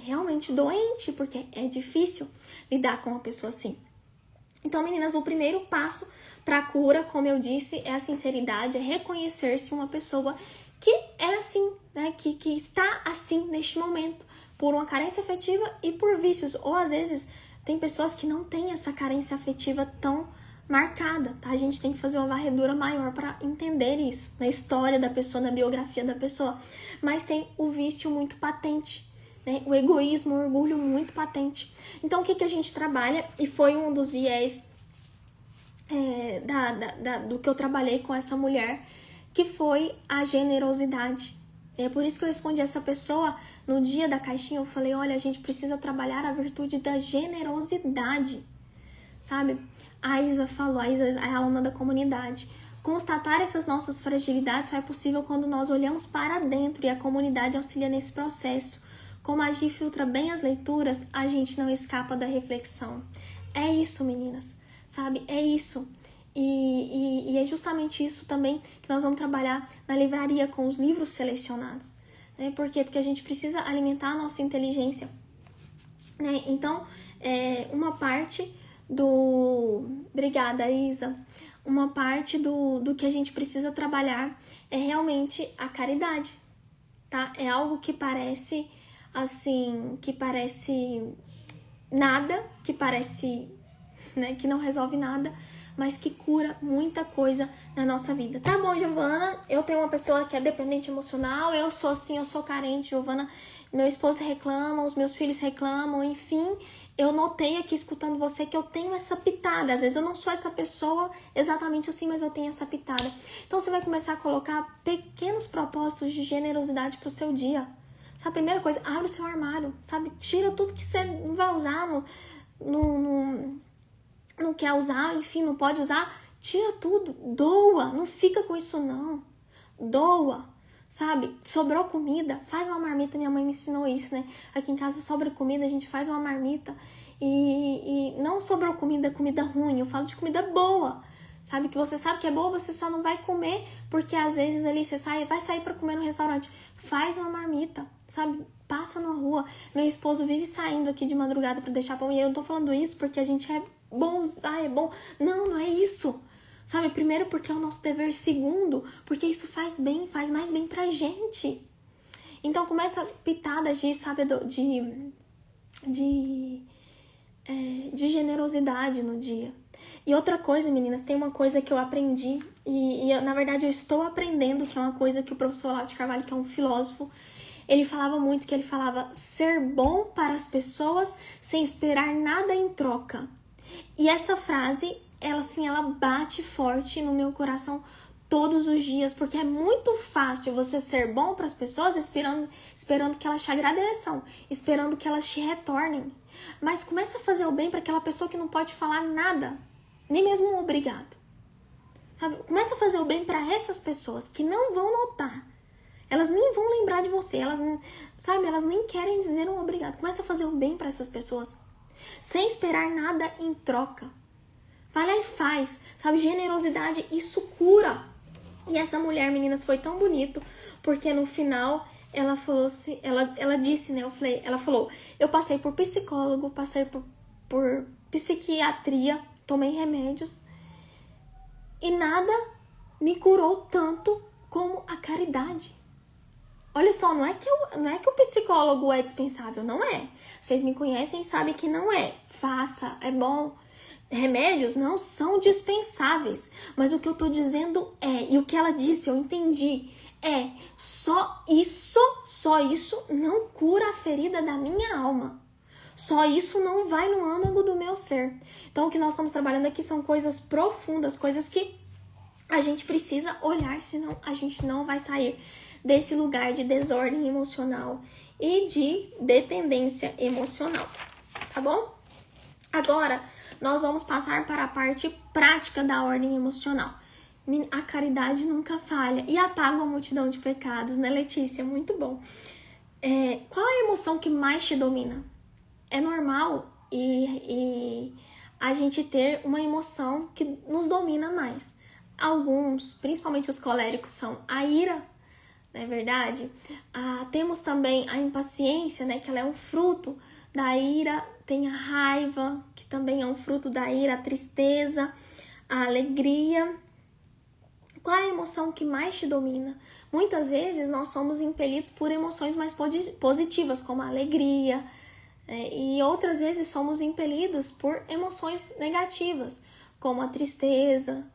realmente doente, porque é difícil lidar com uma pessoa assim. Então, meninas, o primeiro passo para a cura, como eu disse, é a sinceridade, é reconhecer-se uma pessoa que é assim, né? Que está assim neste momento, por uma carência afetiva e por vícios. Ou, às vezes, tem pessoas que não têm essa carência afetiva tão marcada, tá? A gente tem que fazer uma varredura maior para entender isso, na história da pessoa, na biografia da pessoa. Mas tem o vício muito patente, né? O egoísmo, o orgulho muito patente. Então, o que a gente trabalha, e foi um dos viés do que eu trabalhei com essa mulher, que foi a generosidade. É por isso que eu respondi essa pessoa no dia da caixinha. Eu falei, olha, a gente precisa trabalhar a virtude da generosidade, sabe? A Isa falou, a Isa é a aluna da comunidade. Constatar essas nossas fragilidades só é possível quando nós olhamos para dentro, e a comunidade auxilia nesse processo. Como a Gi filtra bem as leituras, a gente não escapa da reflexão. É isso, meninas, sabe? É isso. E é justamente isso também que nós vamos trabalhar na livraria com os livros selecionados. Né? Por quê? Porque a gente precisa alimentar a nossa inteligência. Né? Então, uma parte Obrigada, Isa. Uma parte do que a gente precisa trabalhar é realmente a caridade, tá? É algo que parece, assim, que parece nada, que parece, né, que não resolve nada, mas que cura muita coisa na nossa vida. Tá bom, Giovana, eu tenho uma pessoa que é dependente emocional, eu sou assim, eu sou carente, Giovana, meu esposo reclama, os meus filhos reclamam, enfim, eu notei aqui escutando você que eu tenho essa pitada. Às vezes eu não sou essa pessoa exatamente assim, mas eu tenho essa pitada. Então você vai começar a colocar pequenos propósitos de generosidade pro seu dia. Sabe, a primeira coisa, abre o seu armário, sabe? Tira tudo que você não vai usar, não quer usar, enfim, não pode usar. Tira tudo, doa, não fica com isso não. Doa, sabe? Sobrou comida, faz uma marmita. Minha mãe me ensinou isso, né? Aqui em casa sobra comida, a gente faz uma marmita. E não sobrou comida ruim, eu falo de comida boa. Sabe, que você sabe que é boa, você só não vai comer porque às vezes ali você vai sair pra comer no restaurante. Faz uma marmita, sabe? Passa na rua. Meu esposo vive saindo aqui de madrugada pra deixar pão. E eu não tô falando isso porque a gente é bom. É bom. Não é isso. Sabe, primeiro porque é o nosso dever. Segundo, porque isso faz bem, faz mais bem pra gente. Então começa pitadas de, sabe, de generosidade no dia. E outra coisa, meninas, tem uma coisa que eu aprendi, na verdade eu estou aprendendo, que é uma coisa que o professor Olavo de Carvalho, que é um filósofo, ele falava muito, que ele falava ser bom para as pessoas sem esperar nada em troca. E essa frase, ela bate forte no meu coração todos os dias, porque é muito fácil você ser bom para as pessoas esperando que elas te agradeçam, esperando que elas te retornem. Mas começa a fazer o bem para aquela pessoa que não pode falar nada, nem mesmo um obrigado. Sabe? Começa a fazer o bem para essas pessoas que não vão notar. Elas nem vão lembrar de você, elas nem querem dizer um obrigado. Começa a fazer o bem para essas pessoas, sem esperar nada em troca. Vai lá e faz, sabe? Generosidade, isso cura. E essa mulher, meninas, foi tão bonito, porque no final ela falou assim, ela disse, né? Ela falou, eu passei por psicólogo, passei por psiquiatria, tomei remédios e nada me curou tanto como a caridade. Olha só, não é que o psicólogo é dispensável, não é. Vocês me conhecem e sabem que não é. Faça, é bom. Remédios não são dispensáveis. Mas o que eu tô dizendo e o que ela disse, eu entendi, só isso não cura a ferida da minha alma. Só isso não vai no âmago do meu ser. Então, o que nós estamos trabalhando aqui são coisas profundas, coisas que a gente precisa olhar, senão a gente não vai sair desse lugar de desordem emocional e de dependência emocional, tá bom? Agora, nós vamos passar para a parte prática da ordem emocional. A caridade nunca falha e apaga a multidão de pecados, né, Letícia? Muito bom. Qual é a emoção que mais te domina? É normal e a gente ter uma emoção que nos domina mais. Alguns, principalmente os coléricos, são a ira, não é verdade? Temos também a impaciência, né, que ela é um fruto da ira. Tem a raiva, que também é um fruto da ira, a tristeza, a alegria. Qual é a emoção que mais te domina? Muitas vezes nós somos impelidos por emoções mais positivas, como a alegria, e outras vezes somos impelidos por emoções negativas, como a tristeza,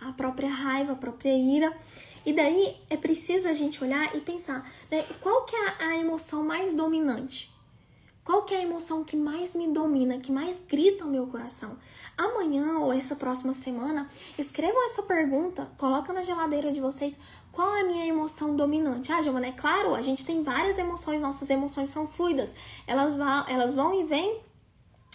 a própria raiva, a própria ira. E daí é preciso a gente olhar e pensar, né, qual que é a emoção mais dominante? Qual que é a emoção que mais me domina, que mais grita o meu coração? Amanhã ou essa próxima semana, escrevam essa pergunta, coloca na geladeira de vocês, qual é a minha emoção dominante? Giovana, é claro, a gente tem várias emoções, nossas emoções são fluidas, elas vão e vêm,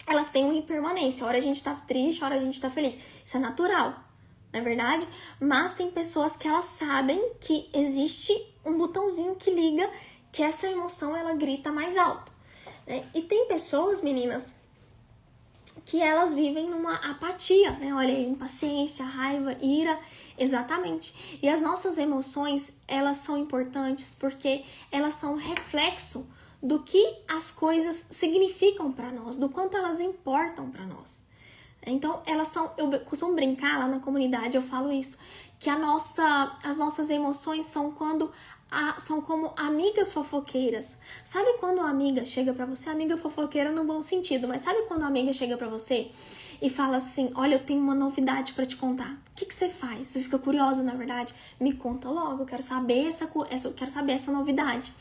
elas têm uma impermanência, hora a gente tá triste, hora a gente tá feliz, isso é natural, não é verdade? Mas tem pessoas que elas sabem que existe um botãozinho que liga que essa emoção ela grita mais alto. E tem pessoas, meninas, que elas vivem numa apatia, né? Olha aí, impaciência, raiva, ira, exatamente. E as nossas emoções, elas são importantes porque elas são reflexo do que as coisas significam para nós, do quanto elas importam para nós. Então, elas são, eu costumo brincar lá na comunidade, eu falo isso, que as nossas emoções são são como amigas fofoqueiras. Sabe quando uma amiga chega pra você, amiga fofoqueira no bom sentido, mas sabe quando uma amiga chega pra você e fala assim, olha, eu tenho uma novidade pra te contar. O que você faz? Você fica curiosa, na verdade? Me conta logo, eu quero saber essa novidade.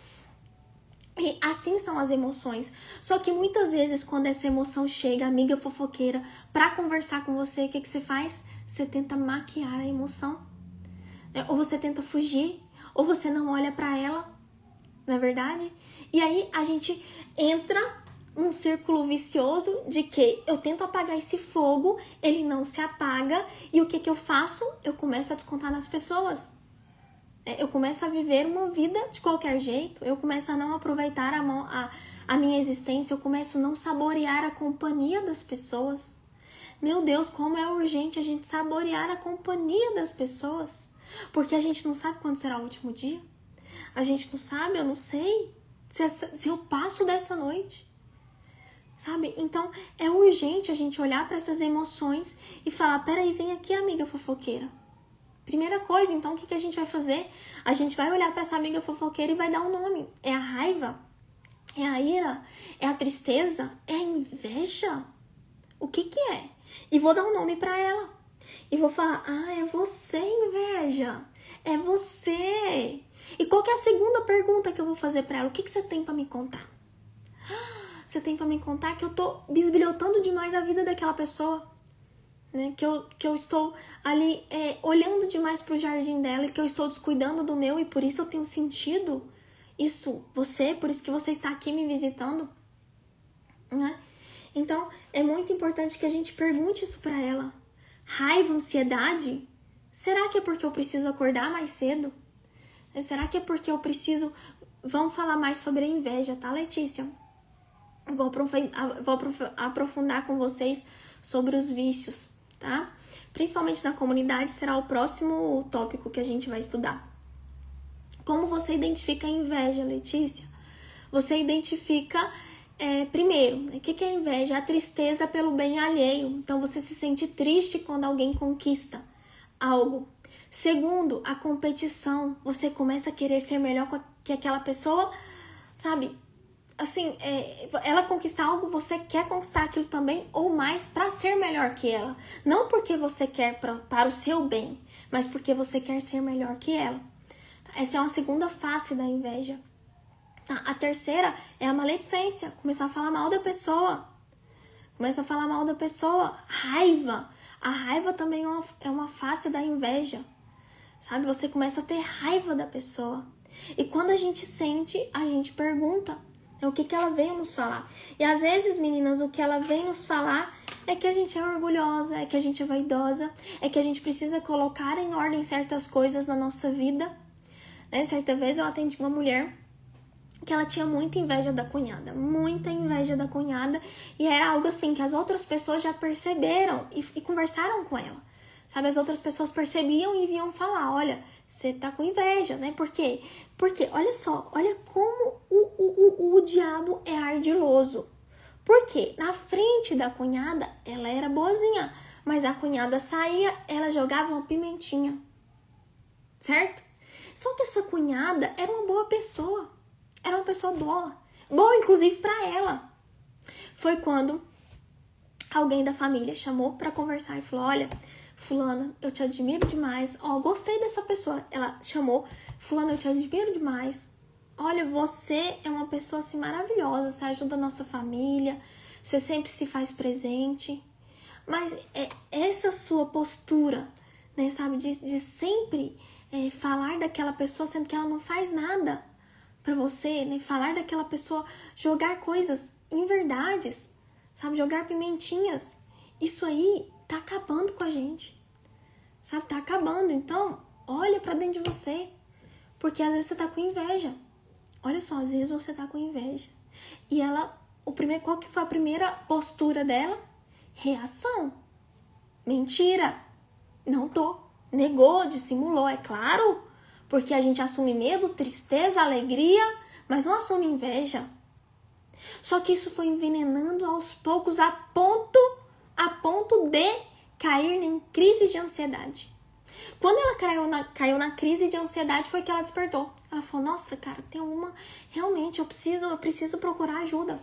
E assim são as emoções. Só que muitas vezes, quando essa emoção chega, amiga fofoqueira, pra conversar com você, o que você faz? Você tenta maquiar a emoção. Ou você tenta fugir, ou você não olha pra ela, não é verdade? E aí a gente entra num círculo vicioso de que eu tento apagar esse fogo, ele não se apaga, e o que eu faço? Eu começo a descontar nas pessoas. Eu começo a viver uma vida de qualquer jeito, eu começo a não aproveitar a minha existência, eu começo a não saborear a companhia das pessoas. Meu Deus, como é urgente a gente saborear a companhia das pessoas. Porque a gente não sabe quando será o último dia. A gente não sabe, eu não sei se eu passo dessa noite. Sabe? Então, é urgente a gente olhar para essas emoções e falar, peraí, vem aqui, amiga fofoqueira. Primeira coisa, então, o que a gente vai fazer? A gente vai olhar para essa amiga fofoqueira e vai dar um nome. É a raiva? É a ira? É a tristeza? É a inveja? O que é? E vou dar um nome para ela. E vou falar, é você, inveja. É você. E qual que é a segunda pergunta que eu vou fazer pra ela? O que você tem pra me contar? Você tem pra me contar que eu tô bisbilhotando demais a vida daquela pessoa. Né? Que eu estou ali olhando demais pro jardim dela e que eu estou descuidando do meu e por isso eu tenho sentido isso, por isso que você está aqui me visitando. Né? Então, é muito importante que a gente pergunte isso pra ela. Raiva, ansiedade? Será que é porque eu preciso acordar mais cedo? Será que é porque eu preciso... Vamos falar mais sobre a inveja, tá, Letícia? Vou aprofundar com vocês sobre os vícios, tá? principalmente na comunidade, será o próximo tópico que a gente vai estudar. Como você identifica a inveja, Letícia? Você identifica, primeiro, o que é inveja? A tristeza pelo bem alheio. Então, você se sente triste quando alguém conquista algo. Segundo, a competição. Você começa a querer ser melhor que aquela pessoa, sabe? Assim, ela conquista algo, você quer conquistar aquilo também ou mais para ser melhor que ela. Não porque você quer para o seu bem, mas porque você quer ser melhor que ela. Essa é uma segunda face da inveja. A terceira é a maledicência. Começar a falar mal da pessoa. Começa a falar mal da pessoa. Raiva. A raiva também é uma face da inveja. Sabe? Você começa a ter raiva da pessoa. E quando a gente sente, a gente pergunta o que ela veio nos falar. E às vezes, meninas, o que ela vem nos falar é que a gente é orgulhosa, é que a gente é vaidosa, é que a gente precisa colocar em ordem certas coisas na nossa vida. Certa vez eu atendi uma mulher que ela tinha muita inveja da cunhada, e era algo assim que as outras pessoas já perceberam e conversaram com ela, sabe? As outras pessoas percebiam e vinham falar, olha, você tá com inveja, né? Por quê? Porque, olha só, olha como o diabo é ardiloso. Porque na frente da cunhada, ela era boazinha, mas a cunhada saía, ela jogava uma pimentinha, certo? Só que essa cunhada era uma boa pessoa. Era uma pessoa boa. Boa, inclusive, para ela. Foi quando alguém da família chamou para conversar e falou, olha, fulana, eu te admiro demais. Gostei dessa pessoa. Ela chamou, fulana, eu te admiro demais. Olha, você é uma pessoa assim maravilhosa. Você ajuda a nossa família. Você sempre se faz presente. Mas essa sua postura, né, sabe, de sempre... falar daquela pessoa sendo que ela não faz nada pra você, né? Falar daquela pessoa, jogar coisas em verdades, sabe? Jogar pimentinhas. Isso aí tá acabando com a gente, sabe? Tá acabando. Então, olha pra dentro de você, porque às vezes você tá com inveja. Olha só, às vezes você tá com inveja. E qual que foi a primeira postura dela? Reação. Mentira. Não tô. Negou, dissimulou, é claro, porque a gente assume medo, tristeza, alegria, mas não assume inveja. Só que isso foi envenenando aos poucos a ponto de cair em crise de ansiedade. Quando ela caiu na crise de ansiedade, foi que ela despertou. Ela falou, nossa, cara, tem realmente, eu preciso procurar ajuda.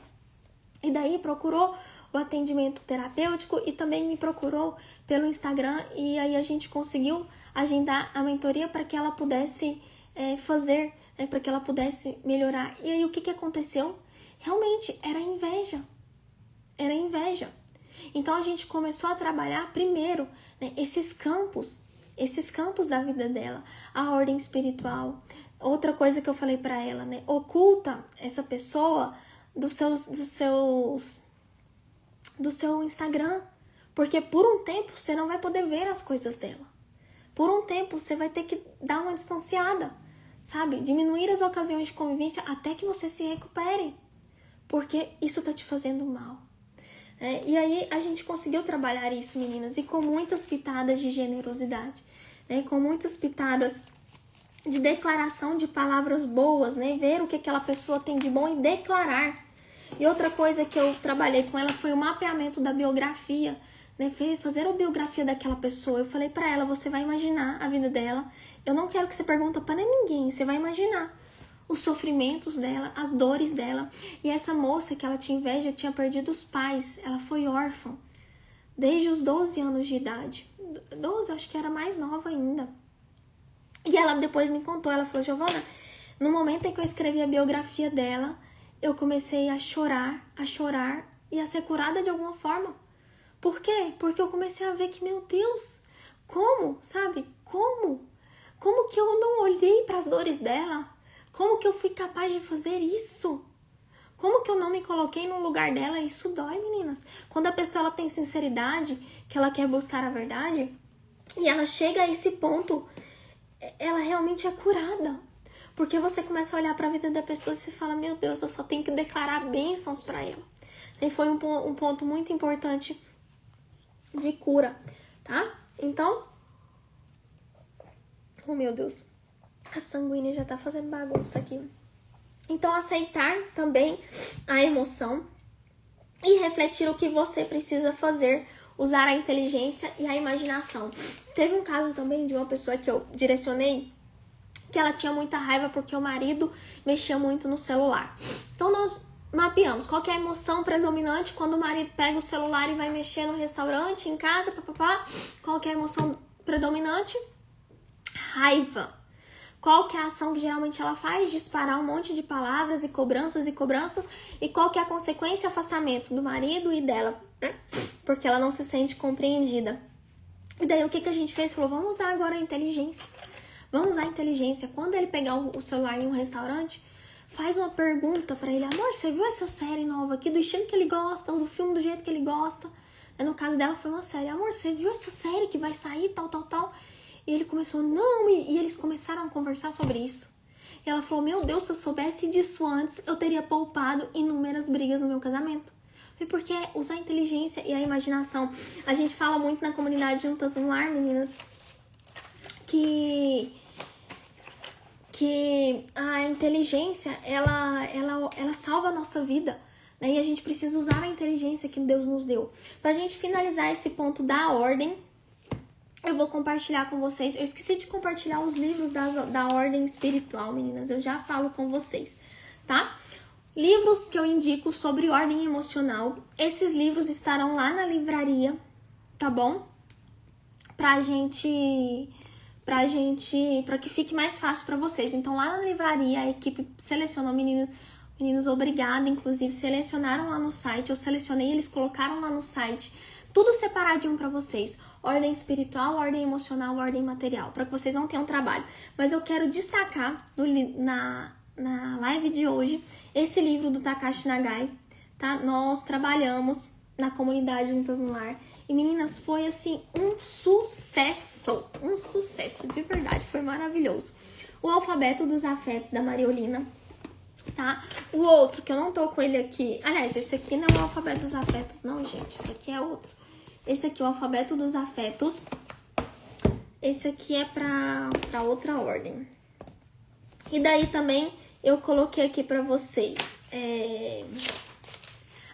E daí procurou o atendimento terapêutico e também me procurou pelo Instagram, e aí a gente conseguiu agendar a mentoria para que ela pudesse fazer, né, para que ela pudesse melhorar. E aí o que aconteceu? Realmente era inveja. Então a gente começou a trabalhar primeiro, né, esses campos da vida dela, a ordem espiritual. Outra coisa que eu falei para ela, né, oculta essa pessoa do seu Instagram, porque por um tempo você não vai poder ver as coisas dela. Por um tempo você vai ter que dar uma distanciada, sabe? Diminuir as ocasiões de convivência até que você se recupere, porque isso tá te fazendo mal. E aí a gente conseguiu trabalhar isso, meninas, e com muitas pitadas de generosidade, né? Com muitas pitadas de declaração de palavras boas, né? Ver o que aquela pessoa tem de bom e declarar. E outra coisa que eu trabalhei com ela foi o mapeamento da biografia, né? Fazer a biografia daquela pessoa. Eu falei pra ela, você vai imaginar a vida dela. Eu não quero que você pergunte para ninguém, você vai imaginar os sofrimentos dela, as dores dela. E essa moça que ela tinha inveja tinha perdido os pais, ela foi órfã desde os 12 anos de idade. 12, acho que era mais nova ainda. E ela depois me contou, ela falou, Giovana, no momento em que eu escrevi a biografia dela, eu comecei a chorar e a ser curada de alguma forma. Por quê? Porque eu comecei a ver que, meu Deus, como, sabe? Como que eu não olhei para as dores dela? Como que eu fui capaz de fazer isso? Como que eu não me coloquei no lugar dela? Isso dói, meninas. Quando a pessoa ela tem sinceridade, que ela quer buscar a verdade, e ela chega a esse ponto, ela realmente é curada. Porque você começa a olhar para a vida da pessoa e você fala, meu Deus, eu só tenho que declarar bênçãos para ela. E foi um ponto muito importante de cura, tá? Então, oh meu Deus, a sanguínea já tá fazendo bagunça aqui. Então, aceitar também a emoção e refletir o que você precisa fazer, usar a inteligência e a imaginação. Teve um caso também de uma pessoa que eu direcionei, que ela tinha muita raiva porque o marido mexia muito no celular. Então, nós mapeamos qual que é a emoção predominante quando o marido pega o celular e vai mexer no restaurante, em casa, papapá. Qual que é a emoção predominante? Raiva. Qual que é a ação que geralmente ela faz? Disparar um monte de palavras e cobranças. E qual que é a consequência? Afastamento do marido e dela, né? Porque ela não se sente compreendida. E daí o que a gente fez? Falou, vamos usar agora a inteligência. Vamos usar a inteligência. Quando ele pegar o celular em um restaurante, faz uma pergunta pra ele. Amor, você viu essa série nova aqui? Do estilo que ele gosta, ou do filme do jeito que ele gosta? No caso dela foi uma série. Amor, você viu essa série que vai sair, tal? E ele começou, não, e eles começaram a conversar sobre isso. E ela falou, meu Deus, se eu soubesse disso antes, eu teria poupado inúmeras brigas no meu casamento. Porque usar a inteligência e a imaginação. A gente fala muito na comunidade Juntas no Lar, meninas, que a inteligência, ela salva a nossa vida. Né? E a gente precisa usar a inteligência que Deus nos deu. Pra gente finalizar esse ponto da ordem, eu vou compartilhar com vocês. Eu esqueci de compartilhar os livros da ordem espiritual, meninas. Eu já falo com vocês, tá? Livros que eu indico sobre ordem emocional. Esses livros estarão lá na livraria, tá bom? Pra que fique mais fácil pra vocês. Então, lá na livraria, a equipe selecionou, meninos, obrigada. Inclusive, selecionaram lá no site. Eu selecionei, eles colocaram lá no site. Tudo separadinho pra vocês. Ordem espiritual, ordem emocional, ordem material. Pra que vocês não tenham trabalho. Mas eu quero destacar na live de hoje esse livro do Takashi Nagai, tá? Nós trabalhamos na comunidade Juntas no Lar. E meninas, foi assim um sucesso de verdade, foi maravilhoso. O Alfabeto dos Afetos da Mariolina, tá? O outro, que eu não tô com ele aqui, aliás, esse aqui não é o Alfabeto dos Afetos não, gente, esse aqui é outro. Esse aqui é o Alfabeto dos Afetos, esse aqui é pra outra ordem. E daí também eu coloquei aqui pra vocês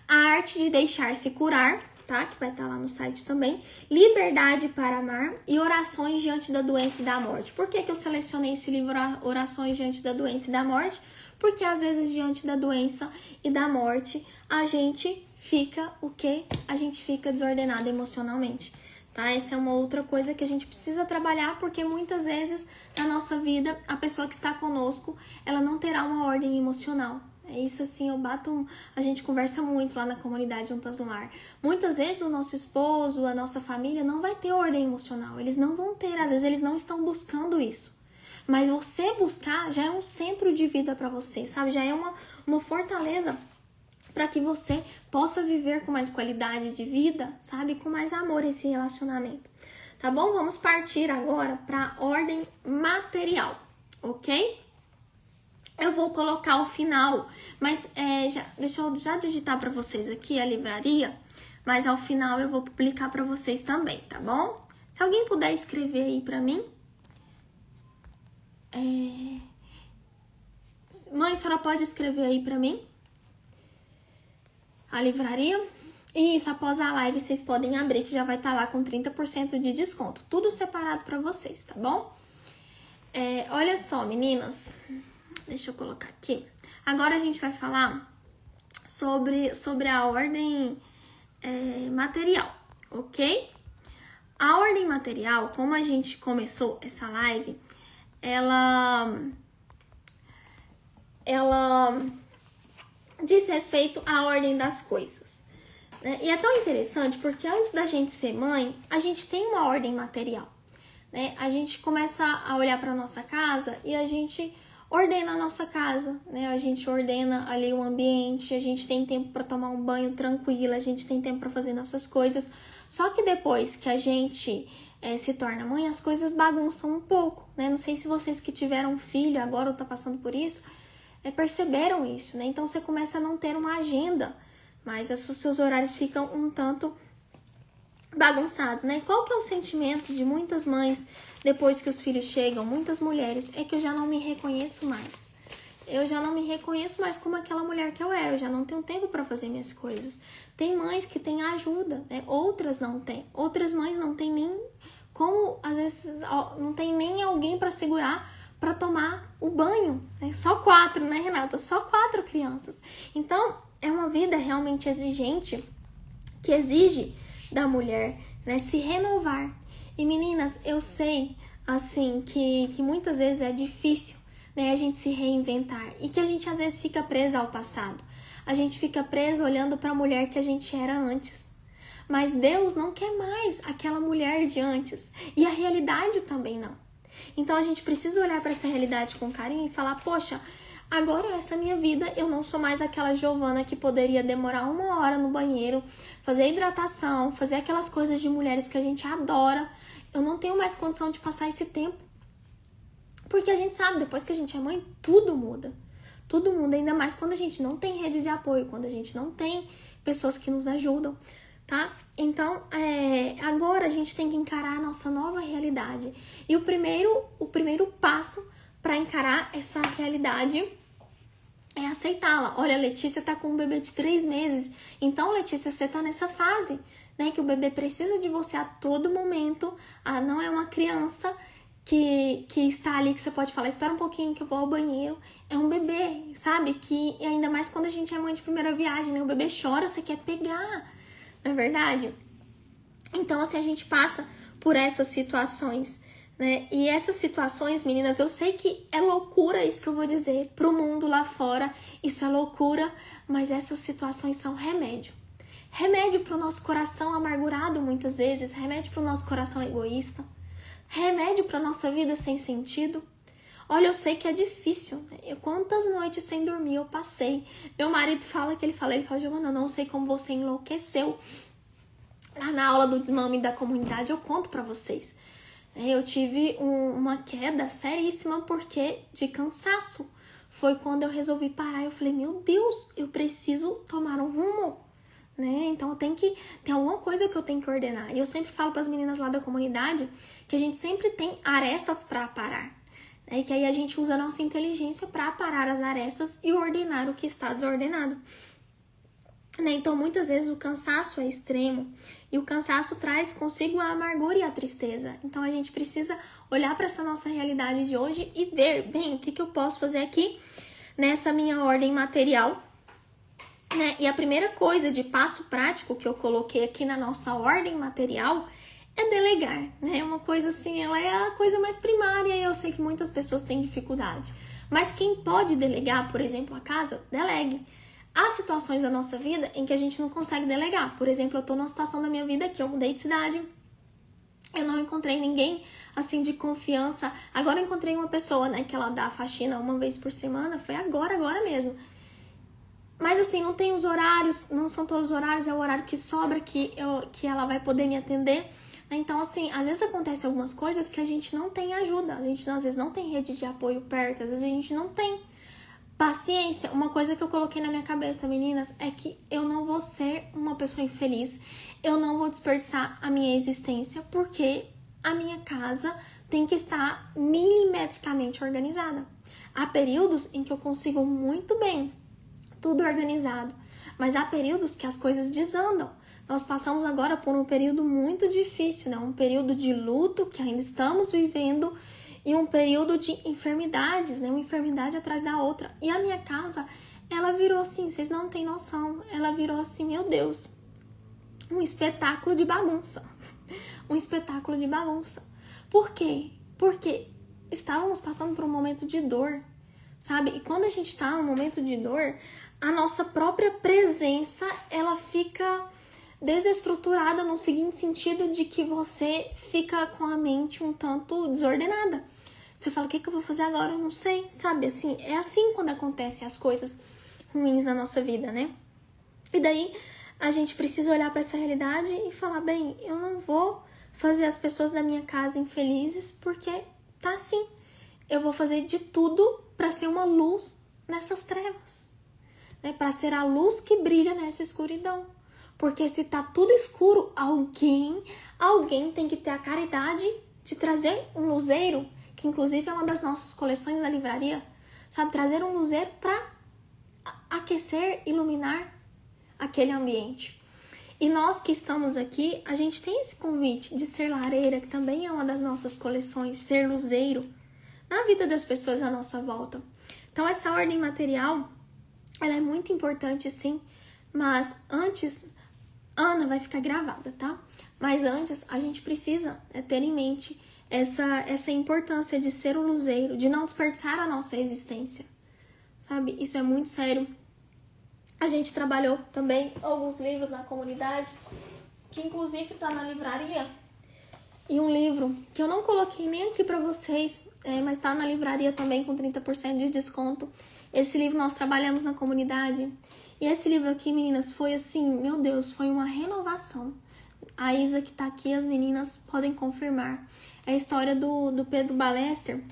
A Arte de Deixar-se Curar, tá? Que vai estar lá no site também. Liberdade para Amar e Orações Diante da Doença e da Morte. Por que eu selecionei esse livro, Orações Diante da Doença e da Morte? Porque às vezes diante da doença e da morte a gente fica o quê? A gente fica desordenada emocionalmente, tá? Essa é uma outra coisa que a gente precisa trabalhar, porque muitas vezes na nossa vida a pessoa que está conosco, ela não terá uma ordem emocional. É isso assim, a gente conversa muito lá na comunidade Juntas no Lar. Muitas vezes o nosso esposo, a nossa família não vai ter ordem emocional. Eles não vão ter, às vezes eles não estão buscando isso. Mas você buscar já é um centro de vida para você, sabe? Já é uma fortaleza para que você possa viver com mais qualidade de vida, sabe? Com mais amor esse relacionamento. Tá bom? Vamos partir agora para ordem material, ok? Eu vou colocar o final, mas deixa eu já digitar para vocês aqui a livraria, mas ao final eu vou publicar para vocês também, tá bom? Se alguém puder escrever aí para mim. Mãe, a senhora pode escrever aí para mim? A livraria? Isso, após a live vocês podem abrir, que já vai estar lá com 30% de desconto. Tudo separado para vocês, tá bom? Olha só, meninas. Deixa eu colocar aqui. Agora a gente vai falar sobre a ordem material, ok? A ordem material, como a gente começou essa live, ela diz respeito à ordem das coisas. Né? E é tão interessante porque antes da gente ser mãe, a gente tem uma ordem material. Né? A gente começa a olhar para nossa casa e a gente ordena a nossa casa, né? A gente ordena ali o ambiente, a gente tem tempo para tomar um banho tranquilo, a gente tem tempo para fazer nossas coisas. Só que depois que a gente se torna mãe, as coisas bagunçam um pouco, né? Não sei se vocês que tiveram filho agora ou tá passando por isso, perceberam isso, né? Então você começa a não ter uma agenda, mas os seus horários ficam um tanto bagunçados, né? Qual que é o sentimento de muitas mães depois que os filhos chegam, muitas mulheres? É que eu já não me reconheço mais. Eu já não me reconheço mais como aquela mulher que eu era. Eu já não tenho tempo para fazer minhas coisas. Tem mães que têm ajuda, né? Outras não têm. Outras mães não têm nem como, às vezes, não tem nem alguém para segurar para tomar o banho. Né? Só 4, né, Renata? Só 4 crianças. Então, é uma vida realmente exigente, que exige da mulher, né, se renovar. E meninas, eu sei, assim, que muitas vezes é difícil, né, a gente se reinventar e que a gente às vezes fica presa ao passado. A gente fica presa olhando para a mulher que a gente era antes. Mas Deus não quer mais aquela mulher de antes. E a realidade também não. Então a gente precisa olhar para essa realidade com carinho e falar, poxa, agora essa minha vida, eu não sou mais aquela Giovana que poderia demorar 1 hora no banheiro, fazer hidratação, fazer aquelas coisas de mulheres que a gente adora. Eu não tenho mais condição de passar esse tempo. Porque a gente sabe, depois que a gente é mãe, tudo muda. Tudo muda, ainda mais quando a gente não tem rede de apoio, quando a gente não tem pessoas que nos ajudam, tá? Então, agora a gente tem que encarar a nossa nova realidade. E o primeiro passo para encarar essa realidade é aceitá-la. Olha, a Letícia tá com um bebê de 3 meses. Então, Letícia, você tá nessa fase, né? Que o bebê precisa de você a todo momento. Não é uma criança que está ali que você pode falar, espera um pouquinho que eu vou ao banheiro. É um bebê, sabe? Que ainda mais quando a gente é mãe de primeira viagem, né? O bebê chora, você quer pegar, não é verdade? Então, assim, a gente passa por essas situações, né? E essas situações, meninas, eu sei que é loucura isso que eu vou dizer pro mundo lá fora, isso é loucura, mas essas situações são remédio. Remédio pro nosso coração amargurado muitas vezes, remédio pro nosso coração egoísta, remédio pra nossa vida sem sentido. Olha, eu sei que é difícil, né? Quantas noites sem dormir eu passei. Meu marido fala, Giovana, eu não sei como você enlouqueceu. Lá na aula do desmame da comunidade eu conto pra vocês. Eu tive uma queda seríssima porque de cansaço. Foi quando eu resolvi parar. Eu falei, meu Deus, eu preciso tomar um rumo, né? Então tem alguma coisa que eu tenho que ordenar. E eu sempre falo para as meninas lá da comunidade que a gente sempre tem arestas para parar, né? E que aí a gente usa a nossa inteligência para parar as arestas e ordenar o que está desordenado. Né? Então, muitas vezes o cansaço é extremo e o cansaço traz consigo a amargura e a tristeza. Então, a gente precisa olhar para essa nossa realidade de hoje e ver, bem, o que eu posso fazer aqui nessa minha ordem material, né? E a primeira coisa de passo prático que eu coloquei aqui na nossa ordem material é delegar, né? É uma coisa assim, ela é a coisa mais primária e eu sei que muitas pessoas têm dificuldade. Mas quem pode delegar, por exemplo, a casa, delegue. Há situações da nossa vida em que a gente não consegue delegar. Por exemplo, eu tô numa situação da minha vida que eu mudei de cidade. Eu não encontrei ninguém, assim, de confiança. Agora eu encontrei uma pessoa, né, que ela dá faxina 1 vez por semana. Foi agora mesmo. Mas, assim, não tem os horários, não são todos os horários. É o horário que sobra que ela vai poder me atender. Então, assim, às vezes acontecem algumas coisas que a gente não tem ajuda. A gente, às vezes, não tem rede de apoio perto. Às vezes, a gente não tem. Paciência, uma coisa que eu coloquei na minha cabeça, meninas, é que eu não vou ser uma pessoa infeliz, eu não vou desperdiçar a minha existência, porque a minha casa tem que estar milimetricamente organizada. Há períodos em que eu consigo muito bem tudo organizado, mas há períodos que as coisas desandam. Nós passamos agora por um período muito difícil, né? Um período de luto que ainda estamos vivendo, e um período de enfermidades, né? Uma enfermidade atrás da outra. E a minha casa, ela virou assim, vocês não têm noção, ela virou assim, meu Deus, um espetáculo de bagunça. Um espetáculo de bagunça. Por quê? Porque estávamos passando por um momento de dor, sabe? E quando a gente está num momento de dor, a nossa própria presença, ela fica desestruturada no seguinte sentido de que você fica com a mente um tanto desordenada. Você fala, o que eu vou fazer agora? Eu não sei, sabe? Assim, é assim quando acontecem as coisas ruins na nossa vida, né? E daí a gente precisa olhar para essa realidade e falar, bem, eu não vou fazer as pessoas da minha casa infelizes porque tá assim. Eu vou fazer de tudo para ser uma luz nessas trevas, né? Para ser a luz que brilha nessa escuridão. Porque se tá tudo escuro, alguém tem que ter a caridade de trazer um luzeiro, que inclusive é uma das nossas coleções da livraria, sabe? Trazer um luzeiro para aquecer, iluminar aquele ambiente. E nós que estamos aqui, a gente tem esse convite de ser lareira, que também é uma das nossas coleções, ser luzeiro na vida das pessoas à nossa volta. Então essa ordem material, ela é muito importante sim, mas antes, Ana vai ficar gravada, tá? Mas antes a gente precisa ter em mente essa importância de ser um luzeiro, de não desperdiçar a nossa existência, sabe? Isso é muito sério. A gente trabalhou também alguns livros na comunidade, que inclusive tá na livraria. E um livro que eu não coloquei nem aqui pra vocês, mas tá na livraria também com 30% de desconto. Esse livro nós trabalhamos na comunidade. E esse livro aqui, meninas, foi assim, meu Deus, foi uma renovação. A Isa que tá aqui, as meninas podem confirmar. É a história do Pedro Ballester.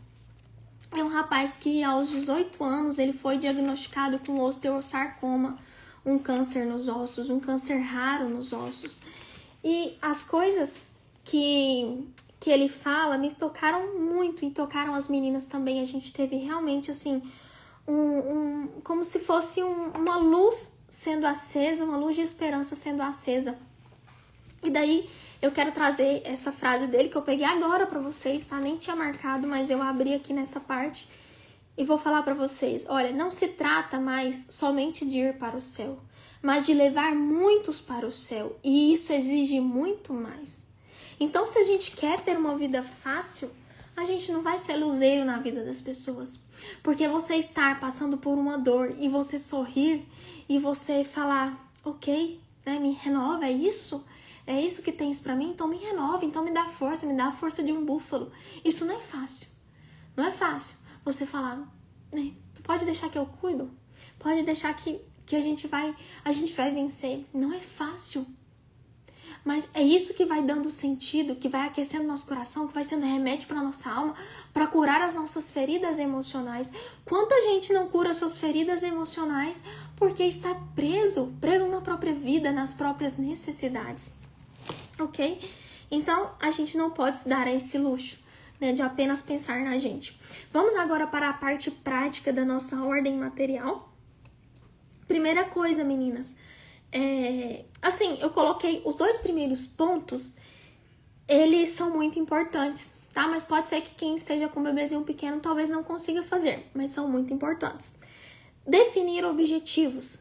É um rapaz que aos 18 anos ele foi diagnosticado com osteossarcoma, um câncer nos ossos, um câncer raro nos ossos. E as coisas que ele fala me tocaram muito e tocaram as meninas também. A gente teve realmente assim, como se fosse uma luz sendo acesa, uma luz de esperança sendo acesa. E daí eu quero trazer essa frase dele que eu peguei agora pra vocês, tá? Nem tinha marcado, mas eu abri aqui nessa parte e vou falar pra vocês. Olha, não se trata mais somente de ir para o céu, mas de levar muitos para o céu. E isso exige muito mais. Então, se a gente quer ter uma vida fácil, a gente não vai ser luzeiro na vida das pessoas. Porque você estar passando por uma dor e você sorrir e você falar, ok, né, me renova, é isso? É isso que tens pra mim? Então me renova, então me dá a força de um búfalo. Isso não é fácil. Não é fácil você falar, né? Pode deixar que eu cuido. Pode deixar que a gente vai vencer. Não é fácil. Mas é isso que vai dando sentido, que vai aquecendo nosso coração, que vai sendo remédio para nossa alma, para curar as nossas feridas emocionais. Quanta gente não cura suas feridas emocionais porque está preso na própria vida, nas próprias necessidades. Ok? Então, a gente não pode se dar a esse luxo, né, de apenas pensar na gente. Vamos agora para a parte prática da nossa ordem material. Primeira coisa, meninas, assim, eu coloquei os 2 primeiros pontos, eles são muito importantes, tá? Mas pode ser que quem esteja com um bebezinho pequeno talvez não consiga fazer, mas são muito importantes. Definir objetivos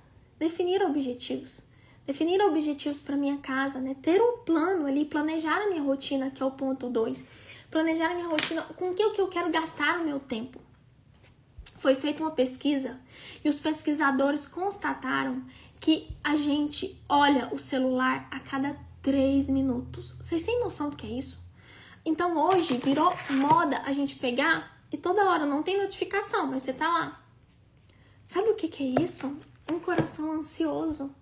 para minha casa, né? Ter um plano ali, planejar a minha rotina, que é o ponto 2. Planejar a minha rotina, com o que eu quero gastar o meu tempo. Foi feita uma pesquisa e os pesquisadores constataram que a gente olha o celular a cada 3 minutos. Vocês têm noção do que é isso? Então hoje virou moda a gente pegar e toda hora não tem notificação, mas você tá lá. Sabe o que é isso? Um coração ansioso.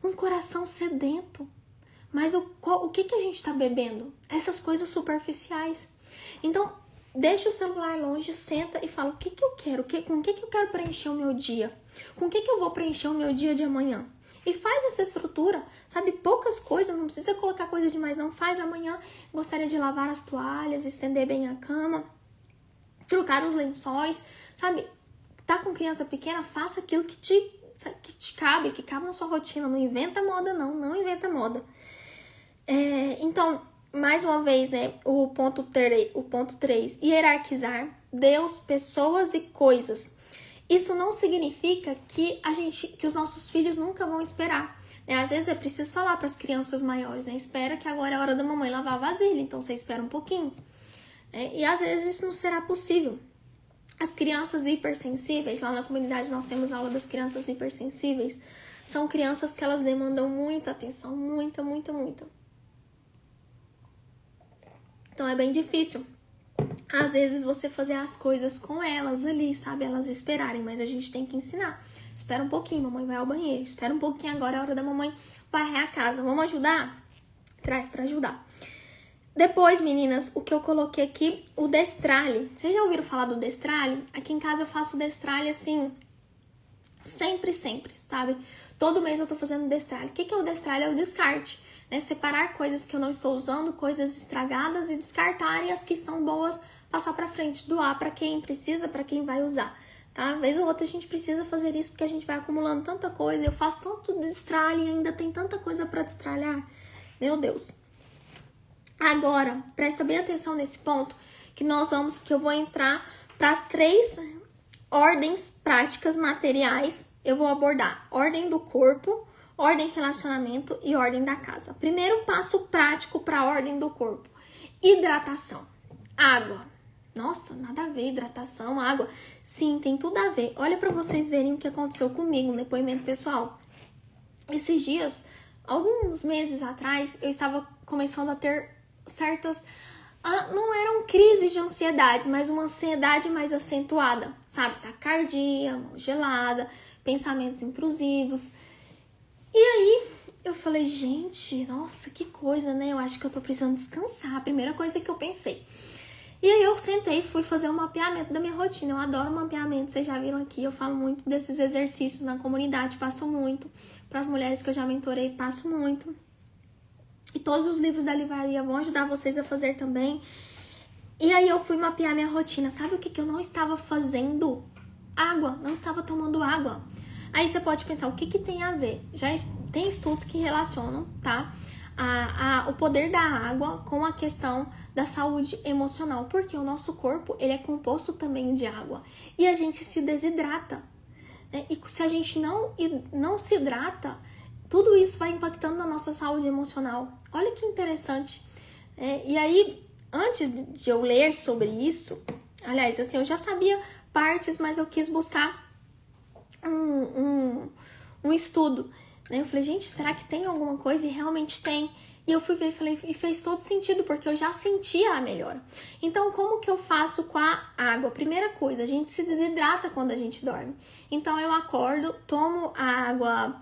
Um coração sedento. Mas o que a gente tá bebendo? Essas coisas superficiais. Então, deixa o celular longe, senta e fala o que eu quero, com o que eu quero preencher o meu dia. Com o que eu vou preencher o meu dia de amanhã. E faz essa estrutura, sabe? Poucas coisas, não precisa colocar coisa demais, não. Faz amanhã. Gostaria de lavar as toalhas, estender bem a cama, trocar os lençóis, sabe? Tá com criança pequena, faça aquilo que te cabe, que cabe na sua rotina. Não inventa moda, não inventa moda. Então, mais uma vez, né, o ponto 3, hierarquizar Deus, pessoas e coisas. Isso não significa que os nossos filhos nunca vão esperar. Né? Às vezes é preciso falar para as crianças maiores, né? Espera que agora é a hora da mamãe lavar a vasilha, então você espera um pouquinho. E às vezes isso não será possível. As crianças hipersensíveis, lá na comunidade nós temos aula das crianças hipersensíveis, são crianças que elas demandam muita atenção, muita. Então é bem difícil, às vezes, você fazer as coisas com elas ali, sabe? Elas esperarem, mas a gente tem que ensinar. Espera um pouquinho, mamãe vai ao banheiro. Espera um pouquinho, agora é a hora da mamãe varrer a casa. Vamos ajudar? Traz pra ajudar. Depois, meninas, o que eu coloquei aqui, o destralhe. Vocês já ouviram falar do destralhe? Aqui em casa eu faço destralhe assim, Sempre, sempre, sabe? Todo mês eu tô fazendo destralhe. O que é o destralhe? É o descarte, né? Separar coisas que eu não estou usando, coisas estragadas e descartar, e as que estão boas, passar pra frente, doar pra quem precisa, pra quem vai usar, tá? Vez ou outra a gente precisa fazer isso porque a gente vai acumulando tanta coisa, eu faço tanto destralhe e ainda tem tanta coisa pra destralhar. Meu Deus. Agora, presta bem atenção nesse ponto, que eu vou entrar para as 3 ordens práticas materiais. Eu vou abordar ordem do corpo, ordem relacionamento e ordem da casa. Primeiro passo prático para a ordem do corpo: hidratação. Água. Nossa, nada a ver, hidratação, água. Sim, tem tudo a ver. Olha para vocês verem o que aconteceu comigo, um depoimento pessoal. Esses dias, alguns meses atrás, eu estava começando a ter certas... não eram crises de ansiedades, mas uma ansiedade mais acentuada, sabe? Taquicardia, mão gelada, pensamentos intrusivos. E aí, eu falei, gente, nossa, que coisa, né? Eu acho que eu tô precisando descansar. A primeira coisa que eu pensei. E aí eu sentei e fui fazer um mapeamento da minha rotina. Eu adoro mapeamento, vocês já viram aqui. Eu falo muito desses exercícios na comunidade, passo muito. Para as mulheres que eu já mentorei, passo muito. E todos os livros da livraria vão ajudar vocês a fazer também. E aí eu fui mapear minha rotina. Sabe o que eu não estava fazendo? Água, não estava tomando água. Aí você pode pensar, o que tem a ver? Já tem estudos que relacionam, tá? O poder da água com a questão da saúde emocional. Porque o nosso corpo, ele é composto também de água. E a gente se desidrata. Né? E se a gente não se hidrata, tudo isso vai impactando na nossa saúde emocional. Olha que interessante. E aí, antes de eu ler sobre isso, aliás, assim, eu já sabia partes, mas eu quis buscar um estudo. Né? Eu falei, gente, será que tem alguma coisa? E realmente tem. E eu fui ver e falei, e fez todo sentido, porque eu já sentia a melhora. Então, como que eu faço com a água? Primeira coisa, a gente se desidrata quando a gente dorme. Então, eu acordo, tomo a água...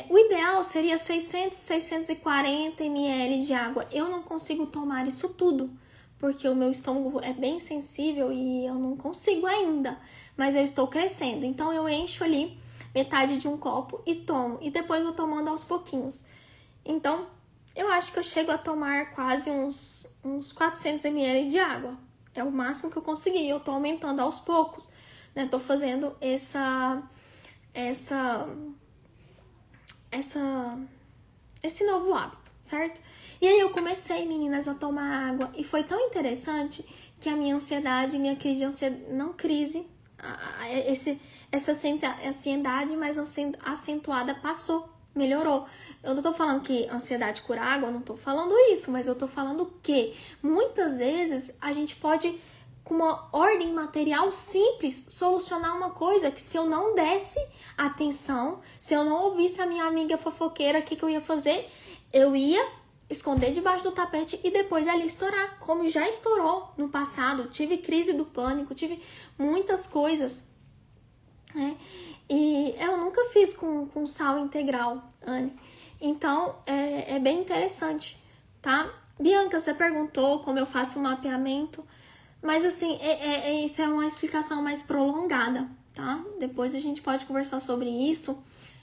o ideal seria 600, 640 ml de água. Eu não consigo tomar isso tudo, porque o meu estômago é bem sensível e eu não consigo ainda. Mas eu estou crescendo. Então, eu encho ali metade de um copo e tomo. E depois vou tomando aos pouquinhos. Então, eu acho que eu chego a tomar quase uns 400 ml de água. É o máximo que eu consegui. Eu tô aumentando aos poucos, né? Tô fazendo esse novo hábito, certo? E aí eu comecei, meninas, a tomar água. E foi tão interessante que a minha ansiedade, minha crise de ansiedade... Não crise, essa ansiedade mais acentuada passou, melhorou. Eu não tô falando que ansiedade cura água, eu não tô falando isso, mas eu tô falando que muitas vezes a gente pode, com uma ordem material simples, solucionar uma coisa que se eu não desse atenção, se eu não ouvisse a minha amiga fofoqueira, o que eu ia fazer? Eu ia esconder debaixo do tapete e depois ali estourar, como já estourou no passado. Tive crise do pânico, tive muitas coisas, né? E eu nunca fiz com sal integral, Anne. Então, é bem interessante, tá? Bianca, você perguntou como eu faço um mapeamento, mas assim, isso é uma explicação mais prolongada, tá? Depois a gente pode conversar sobre isso.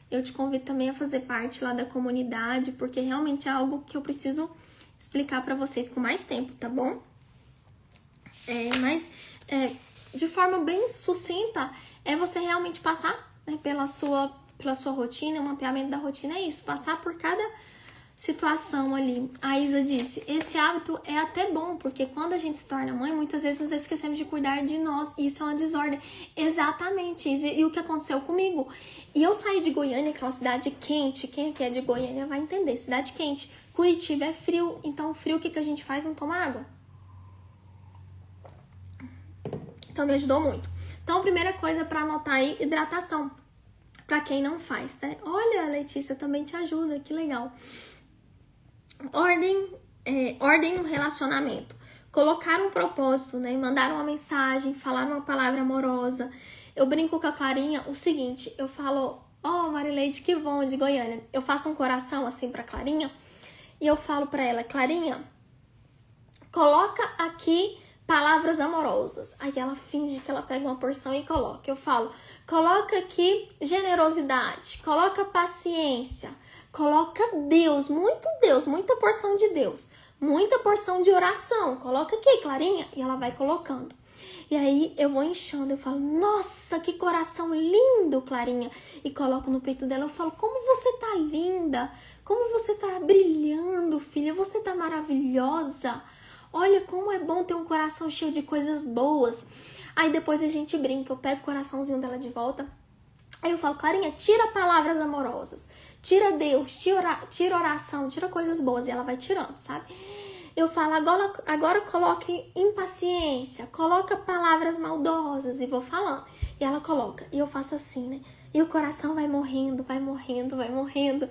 Eu te convido também a fazer parte lá da comunidade, porque realmente é algo que eu preciso explicar pra vocês com mais tempo, tá bom? Mas de forma bem sucinta, é você realmente passar, né, pela sua rotina. O mapeamento da rotina é isso, passar por cada situação ali. A Isa disse, esse hábito é até bom, porque quando a gente se torna mãe, muitas vezes nos esquecemos de cuidar de nós, e isso é uma desordem. Exatamente, Isa, e o que aconteceu comigo? E eu saí de Goiânia, que é uma cidade quente, quem aqui é de Goiânia vai entender, cidade quente. Curitiba é frio, então frio, o que a gente faz? Não toma água. Então me ajudou muito. Então, a primeira coisa para anotar aí, hidratação. Para quem não faz, né? Olha, Letícia também te ajuda, que legal. Ordem no relacionamento. Colocar um propósito, né? Mandar uma mensagem, falar uma palavra amorosa. Eu brinco com a Clarinha o seguinte, eu falo, Marileide, que bom, de Goiânia. Eu faço um coração assim pra Clarinha e eu falo pra ela, Clarinha, coloca aqui palavras amorosas. Aí ela finge que ela pega uma porção e coloca. Eu falo, coloca aqui generosidade, coloca paciência, coloca Deus, muita porção de Deus, muita porção de oração. Coloca aqui, Clarinha. E ela vai colocando. E aí eu vou inchando, eu falo, nossa, que coração lindo, Clarinha. E coloco no peito dela, eu falo, como você tá linda, como você tá brilhando, filha, você tá maravilhosa. Olha como é bom ter um coração cheio de coisas boas. Aí depois a gente brinca, eu pego o coraçãozinho dela de volta. Aí eu falo, Clarinha, tira palavras amorosas, tira Deus, tira oração, tira coisas boas. E ela vai tirando, sabe? Eu falo, agora coloque impaciência, coloca palavras maldosas e vou falando. E ela coloca, e eu faço assim, né? E o coração vai morrendo, vai morrendo, vai morrendo.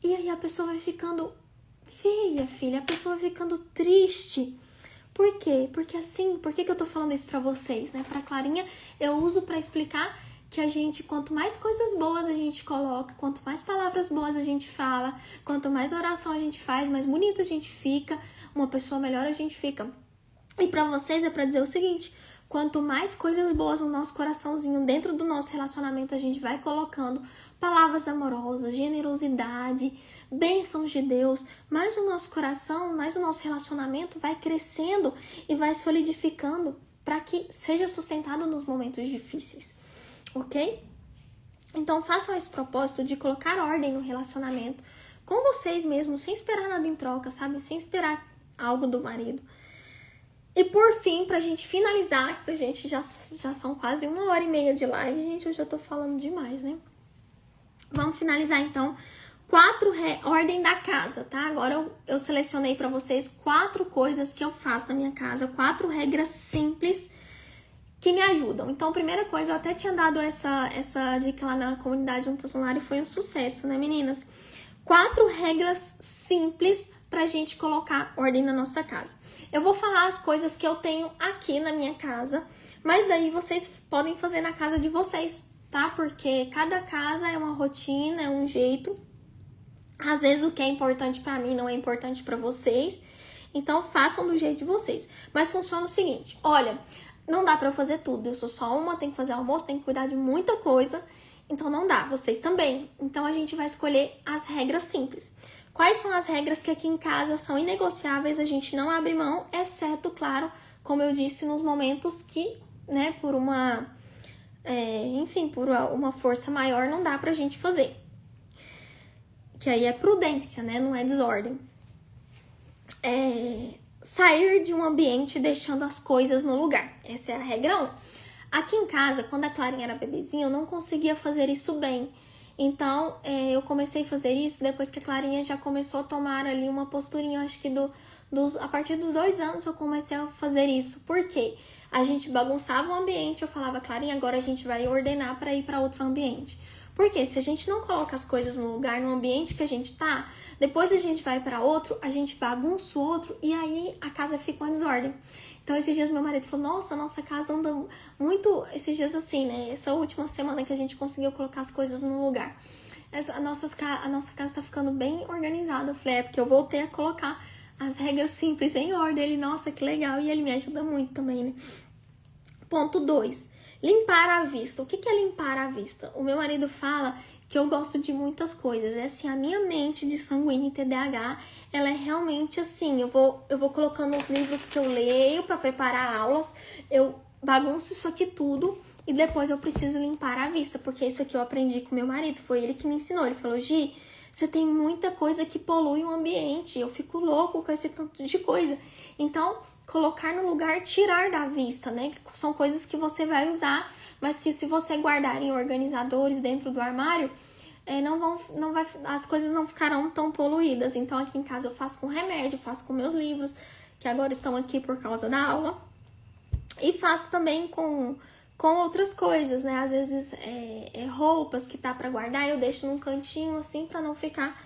E aí a pessoa vai ficando feia, filha, a pessoa vai ficando triste. Por quê? Porque assim, por que eu tô falando isso pra vocês, né? Pra Clarinha, eu uso pra explicar que a gente, quanto mais coisas boas a gente coloca, quanto mais palavras boas a gente fala, quanto mais oração a gente faz, mais bonita a gente fica, uma pessoa melhor a gente fica. E pra vocês é pra dizer o seguinte, quanto mais coisas boas no nosso coraçãozinho, dentro do nosso relacionamento, a gente vai colocando palavras amorosas, generosidade, bênçãos de Deus, mais o nosso coração, mais o nosso relacionamento vai crescendo e vai solidificando para que seja sustentado nos momentos difíceis. Ok? Então façam esse propósito de colocar ordem no relacionamento com vocês mesmos, sem esperar nada em troca, sabe? Sem esperar algo do marido. E por fim, pra gente finalizar, pra gente já são quase 1h30 de live, gente, hoje eu tô falando demais, né? Vamos finalizar então, ordem da casa, tá? Agora eu selecionei pra vocês 4 coisas que eu faço na minha casa, 4 regras simples que me ajudam. Então, a primeira coisa, eu até tinha dado essa dica lá na comunidade Juntas no Lar e foi um sucesso, né, meninas? 4 regras simples pra gente colocar ordem na nossa casa. Eu vou falar as coisas que eu tenho aqui na minha casa, mas daí vocês podem fazer na casa de vocês, tá? Porque cada casa é uma rotina, é um jeito. Às vezes o que é importante pra mim não é importante pra vocês, então façam do jeito de vocês. Mas funciona o seguinte, olha, não dá pra fazer tudo, eu sou só uma, tenho que fazer almoço, tenho que cuidar de muita coisa, então não dá, vocês também. Então a gente vai escolher as regras simples. Quais são as regras que aqui em casa são inegociáveis, a gente não abre mão, exceto, claro, como eu disse, nos momentos que, né, por uma força maior não dá pra gente fazer. Que aí é prudência, né, não é desordem. Sair de um ambiente deixando as coisas no lugar. Essa é a regra 1. Aqui em casa, quando a Clarinha era bebezinha, eu não conseguia fazer isso bem. Então, eu comecei a fazer isso depois que a Clarinha já começou a tomar ali uma posturinha, acho que a partir dos 2 anos eu comecei a fazer isso. Por quê? A gente bagunçava o ambiente, eu falava, Clarinha, agora a gente vai ordenar para ir para outro ambiente. Porque se a gente não coloca as coisas no lugar, no ambiente que a gente tá, depois a gente vai para outro, a gente bagunça o outro e aí a casa fica uma desordem. Então esses dias meu marido falou, nossa casa anda muito, esses dias assim, né, essa última semana que a gente conseguiu colocar as coisas no lugar. A nossa casa tá ficando bem organizada. Eu falei, porque eu voltei a colocar as regras simples em ordem. Ele, nossa, que legal, e ele me ajuda muito também, né. Ponto 2. Limpar a vista. O que é limpar a vista? O meu marido fala que eu gosto de muitas coisas. É assim, a minha mente de sanguínea e TDAH, ela é realmente assim. Eu vou colocando os livros que eu leio para preparar aulas, eu bagunço isso aqui tudo e depois eu preciso limpar a vista, porque isso aqui eu aprendi com meu marido, foi ele que me ensinou. Ele falou, Gi, você tem muita coisa que polui o ambiente, eu fico louco com esse tanto de coisa. Então, colocar no lugar, tirar da vista, né? São coisas que você vai usar, mas que se você guardar em organizadores dentro do armário, as coisas não ficarão tão poluídas. Então aqui em casa eu faço com remédio, faço com meus livros, que agora estão aqui por causa da aula, e faço também com outras coisas, né? Às vezes roupas que tá pra guardar, eu deixo num cantinho assim pra não ficar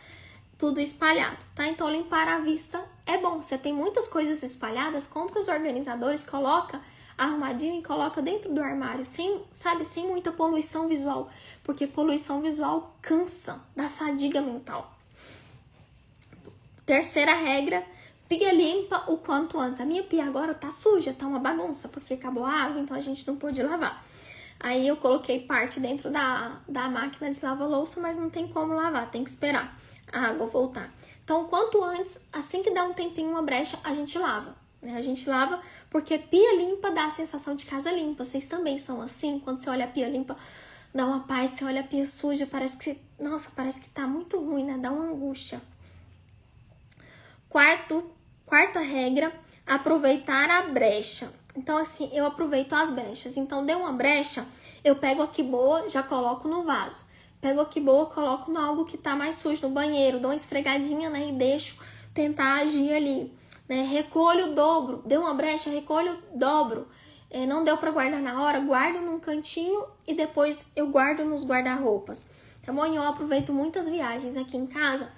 tudo espalhado, tá? Então limpar a vista é bom. Você tem muitas coisas espalhadas, compra os organizadores, coloca arrumadinho e coloca dentro do armário, sem muita poluição visual, porque poluição visual cansa, dá fadiga mental. Terceira regra, Pia limpa o quanto antes. A minha pia agora tá suja, tá uma bagunça, porque acabou a água, então a gente não pôde lavar. Aí eu coloquei parte dentro da máquina de lavar louça, mas não tem como lavar, tem que esperar a água voltar. Então, quanto antes, assim que dá um tempinho, uma brecha, a gente lava. Né? A gente lava porque pia limpa dá a sensação de casa limpa. Vocês também são assim? Quando você olha a pia limpa, dá uma paz. Você olha a pia suja, parece que... Nossa, parece que tá muito ruim, né? Dá uma angústia. Quarta regra, aproveitar a brecha. Então, assim, eu aproveito as brechas. Então, deu uma brecha, eu pego a que boa, já coloco no vaso. Pego a que boa, coloco no algo que tá mais sujo, no banheiro. Dou uma esfregadinha, né? E deixo tentar agir ali. Né? Recolho o dobro. Deu uma brecha, recolho o dobro. Não deu pra guardar na hora, guardo num cantinho e depois eu guardo nos guarda-roupas. Tá bom? E eu aproveito muitas viagens aqui em casa.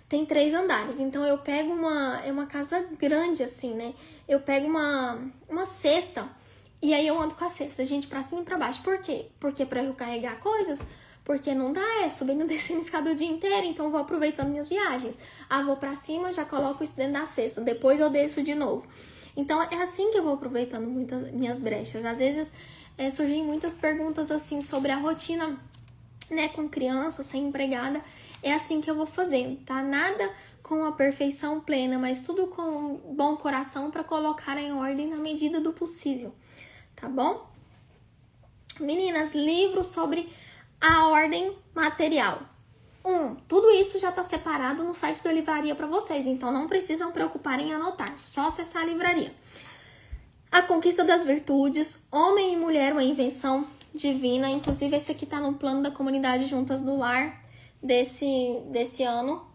Tem 3 andares, então eu pego uma casa grande assim, né? Eu pego uma cesta e aí eu ando com a cesta, gente, pra cima e pra baixo. Por quê? Porque pra eu carregar coisas, porque não dá, subindo e descendo escada o dia inteiro, então eu vou aproveitando minhas viagens. Vou pra cima, já coloco isso dentro da cesta, depois eu desço de novo. Então é assim que eu vou aproveitando muitas minhas brechas. Às vezes surgem muitas perguntas assim sobre a rotina, né, com criança, sem empregada. É assim que eu vou fazendo, tá? Nada com a perfeição plena, mas tudo com um bom coração para colocar em ordem na medida do possível, tá bom? Meninas, livros sobre a ordem material. Tudo isso já tá separado no site da livraria para vocês, então não precisam preocupar em anotar, só acessar a livraria. A Conquista das Virtudes, Homem e Mulher, uma Invenção Divina. Inclusive, esse aqui tá no plano da comunidade Juntas do Lar desse ano.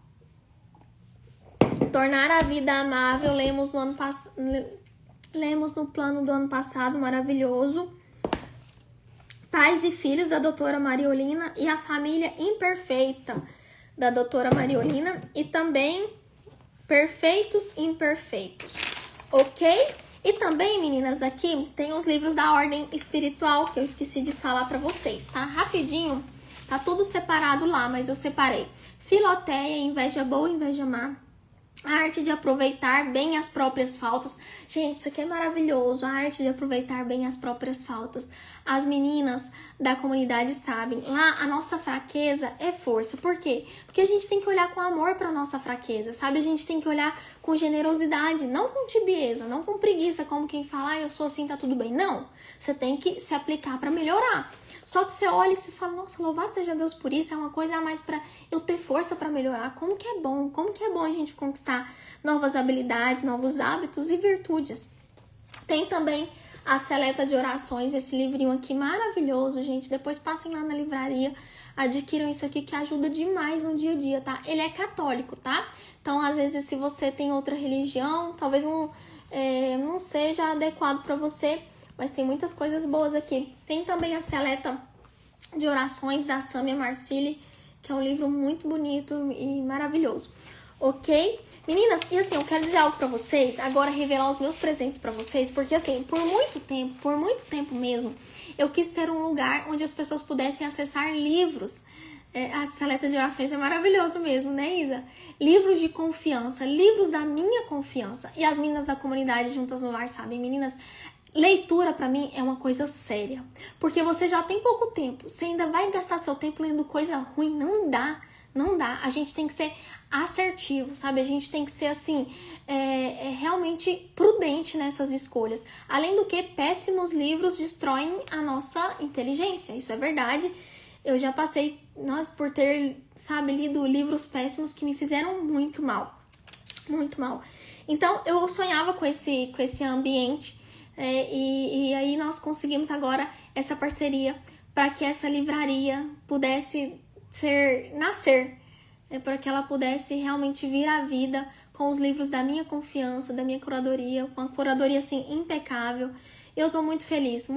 Tornar a Vida Amável, lemos no plano do ano passado, maravilhoso. Pais e Filhos, da doutora Mariolina, e A Família Imperfeita, da doutora Mariolina, e também Perfeitos Imperfeitos, ok? E também, meninas, aqui tem os livros da Ordem Espiritual, que eu esqueci de falar pra vocês, tá? Rapidinho, tá tudo separado lá, mas eu separei. Filoteia, Inveja Boa, Inveja Má. A arte de aproveitar bem as próprias faltas. Gente, isso aqui é maravilhoso. A arte de aproveitar bem as próprias faltas. As meninas da comunidade sabem. Lá, a nossa fraqueza é força. Por quê? Porque a gente tem que olhar com amor pra nossa fraqueza, sabe? A gente tem que olhar com generosidade, não com tibieza, não com preguiça, como quem fala, eu sou assim, tá tudo bem. Não. Você tem que se aplicar pra melhorar. Só que você olha e se fala, nossa, louvado seja Deus por isso, é uma coisa a mais pra eu ter força pra melhorar. Como que é bom a gente conquistar novas habilidades, novos hábitos e virtudes. Tem também a Seleta de Orações, esse livrinho aqui maravilhoso, gente. Depois passem lá na livraria, adquiram isso aqui que ajuda demais no dia a dia, tá? Ele é católico, tá? Então, às vezes, se você tem outra religião, talvez não seja adequado pra você, mas tem muitas coisas boas aqui. Tem também a Seleta de Orações da Sâmia Marcilli, que é um livro muito bonito e maravilhoso, ok? Meninas, e assim, eu quero dizer algo pra vocês, agora revelar os meus presentes pra vocês, porque assim, por muito tempo mesmo, eu quis ter um lugar onde as pessoas pudessem acessar livros. A Seleta de Orações é maravilhoso mesmo, né, Isa? Livros de confiança, livros da minha confiança. E as meninas da comunidade Juntas no Lar sabem, meninas, leitura pra mim é uma coisa séria, porque você já tem pouco tempo, você ainda vai gastar seu tempo lendo coisa ruim, não dá, a gente tem que ser assertivo, sabe, a gente tem que ser assim, realmente prudente nessas escolhas, além do que péssimos livros destroem a nossa inteligência, isso é verdade, eu já passei, por ter, lido livros péssimos que me fizeram muito mal, então eu sonhava com esse ambiente. E aí nós conseguimos agora essa parceria para que essa livraria pudesse nascer, para que ela pudesse realmente vir à vida com os livros da minha confiança, da minha curadoria, com a curadoria assim impecável. E eu tô muito feliz,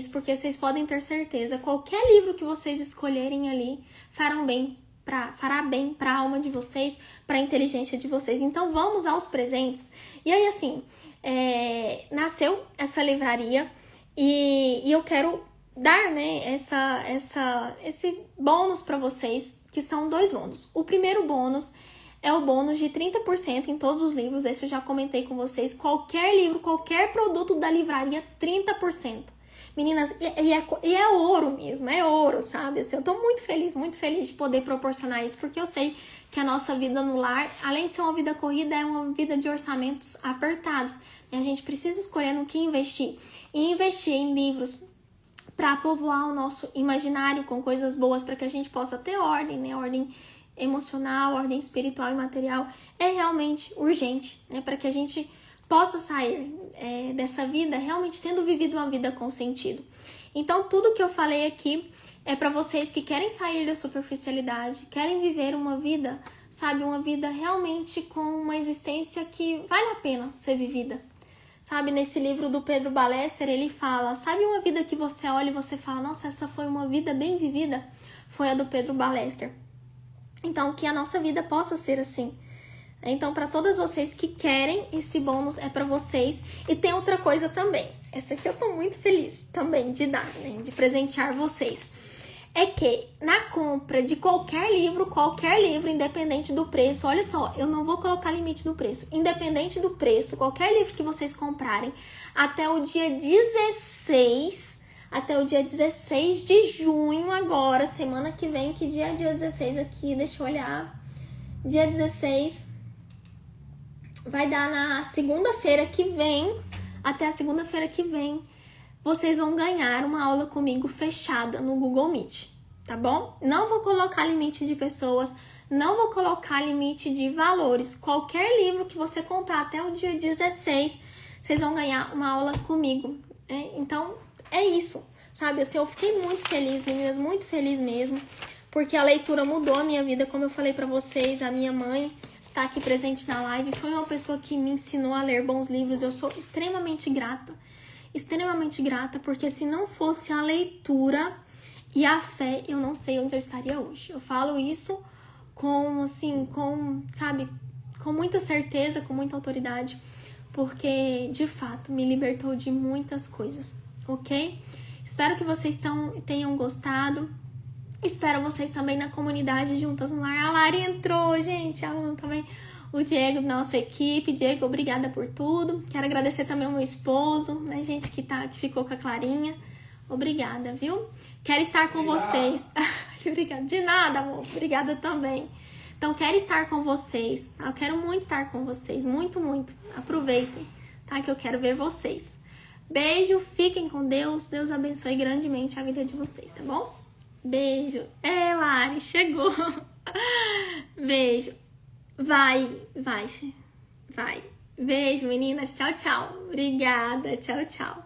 porque vocês podem ter certeza, qualquer livro que vocês escolherem ali fará bem para a alma de vocês, para a inteligência de vocês. Então vamos aos presentes. E aí assim, nasceu essa livraria e eu quero dar, né, esse bônus para vocês, que são 2 bônus. O primeiro bônus é o bônus de 30% em todos os livros. Esse eu já comentei com vocês. Qualquer livro, qualquer produto da livraria, 30%. Meninas, e é ouro mesmo, é ouro, sabe? Assim, eu tô muito feliz de poder proporcionar isso, porque eu sei que a nossa vida no lar, além de ser uma vida corrida, é uma vida de orçamentos apertados. E a gente precisa escolher no que investir. E investir em livros para povoar o nosso imaginário com coisas boas, para que a gente possa ter ordem, né? Ordem emocional, ordem espiritual e material, é realmente urgente, né? Para que a gente possa sair dessa vida realmente tendo vivido uma vida com sentido. Então, tudo que eu falei aqui é para vocês que querem sair da superficialidade, querem viver uma vida, sabe? Uma vida realmente com uma existência que vale a pena ser vivida. Sabe, nesse livro do Pedro Ballester, ele fala, sabe uma vida que você olha e você fala, nossa, essa foi uma vida bem vivida? Foi a do Pedro Ballester. Então, que a nossa vida possa ser assim. Então, para todas vocês que querem, esse bônus é para vocês. E tem outra coisa também. Essa aqui eu tô muito feliz também de dar, né? De presentear vocês. É que na compra de qualquer livro, independente do preço, olha só, eu não vou colocar limite no preço. Independente do preço, qualquer livro que vocês comprarem, até o dia 16 de junho agora, semana que vem, que dia é dia 16 aqui, deixa eu olhar. Dia 16 vai dar na segunda-feira que vem, até a segunda-feira que vem, vocês vão ganhar uma aula comigo fechada no Google Meet, tá bom? Não vou colocar limite de pessoas, não vou colocar limite de valores. Qualquer livro que você comprar até o dia 16, vocês vão ganhar uma aula comigo, né? Então, é isso, sabe? Assim, eu fiquei muito feliz, meninas, muito feliz mesmo, porque a leitura mudou a minha vida, como eu falei pra vocês. A minha mãe está aqui presente na live, foi uma pessoa que me ensinou a ler bons livros. Eu sou extremamente grata, porque se não fosse a leitura e a fé, eu não sei onde eu estaria hoje. Eu falo isso sabe, com muita certeza, com muita autoridade, porque de fato me libertou de muitas coisas, ok? Espero que vocês tenham gostado. Espero vocês também na comunidade Juntas no Lar. A Lari entrou, gente. A Ana também. O Diego, nossa equipe. Diego, obrigada por tudo. Quero agradecer também ao meu esposo, né, gente, que ficou com a Clarinha. Obrigada, viu? Quero estar com vocês. Obrigada. De nada, amor. Obrigada também. Então, quero estar com vocês. Eu quero muito estar com vocês. Muito, muito. Aproveitem, tá? Que eu quero ver vocês. Beijo. Fiquem com Deus. Deus abençoe grandemente a vida de vocês, tá bom? Beijo. Lari, chegou. Beijo. Vai. Beijo, meninas. Tchau, tchau. Obrigada. Tchau, tchau.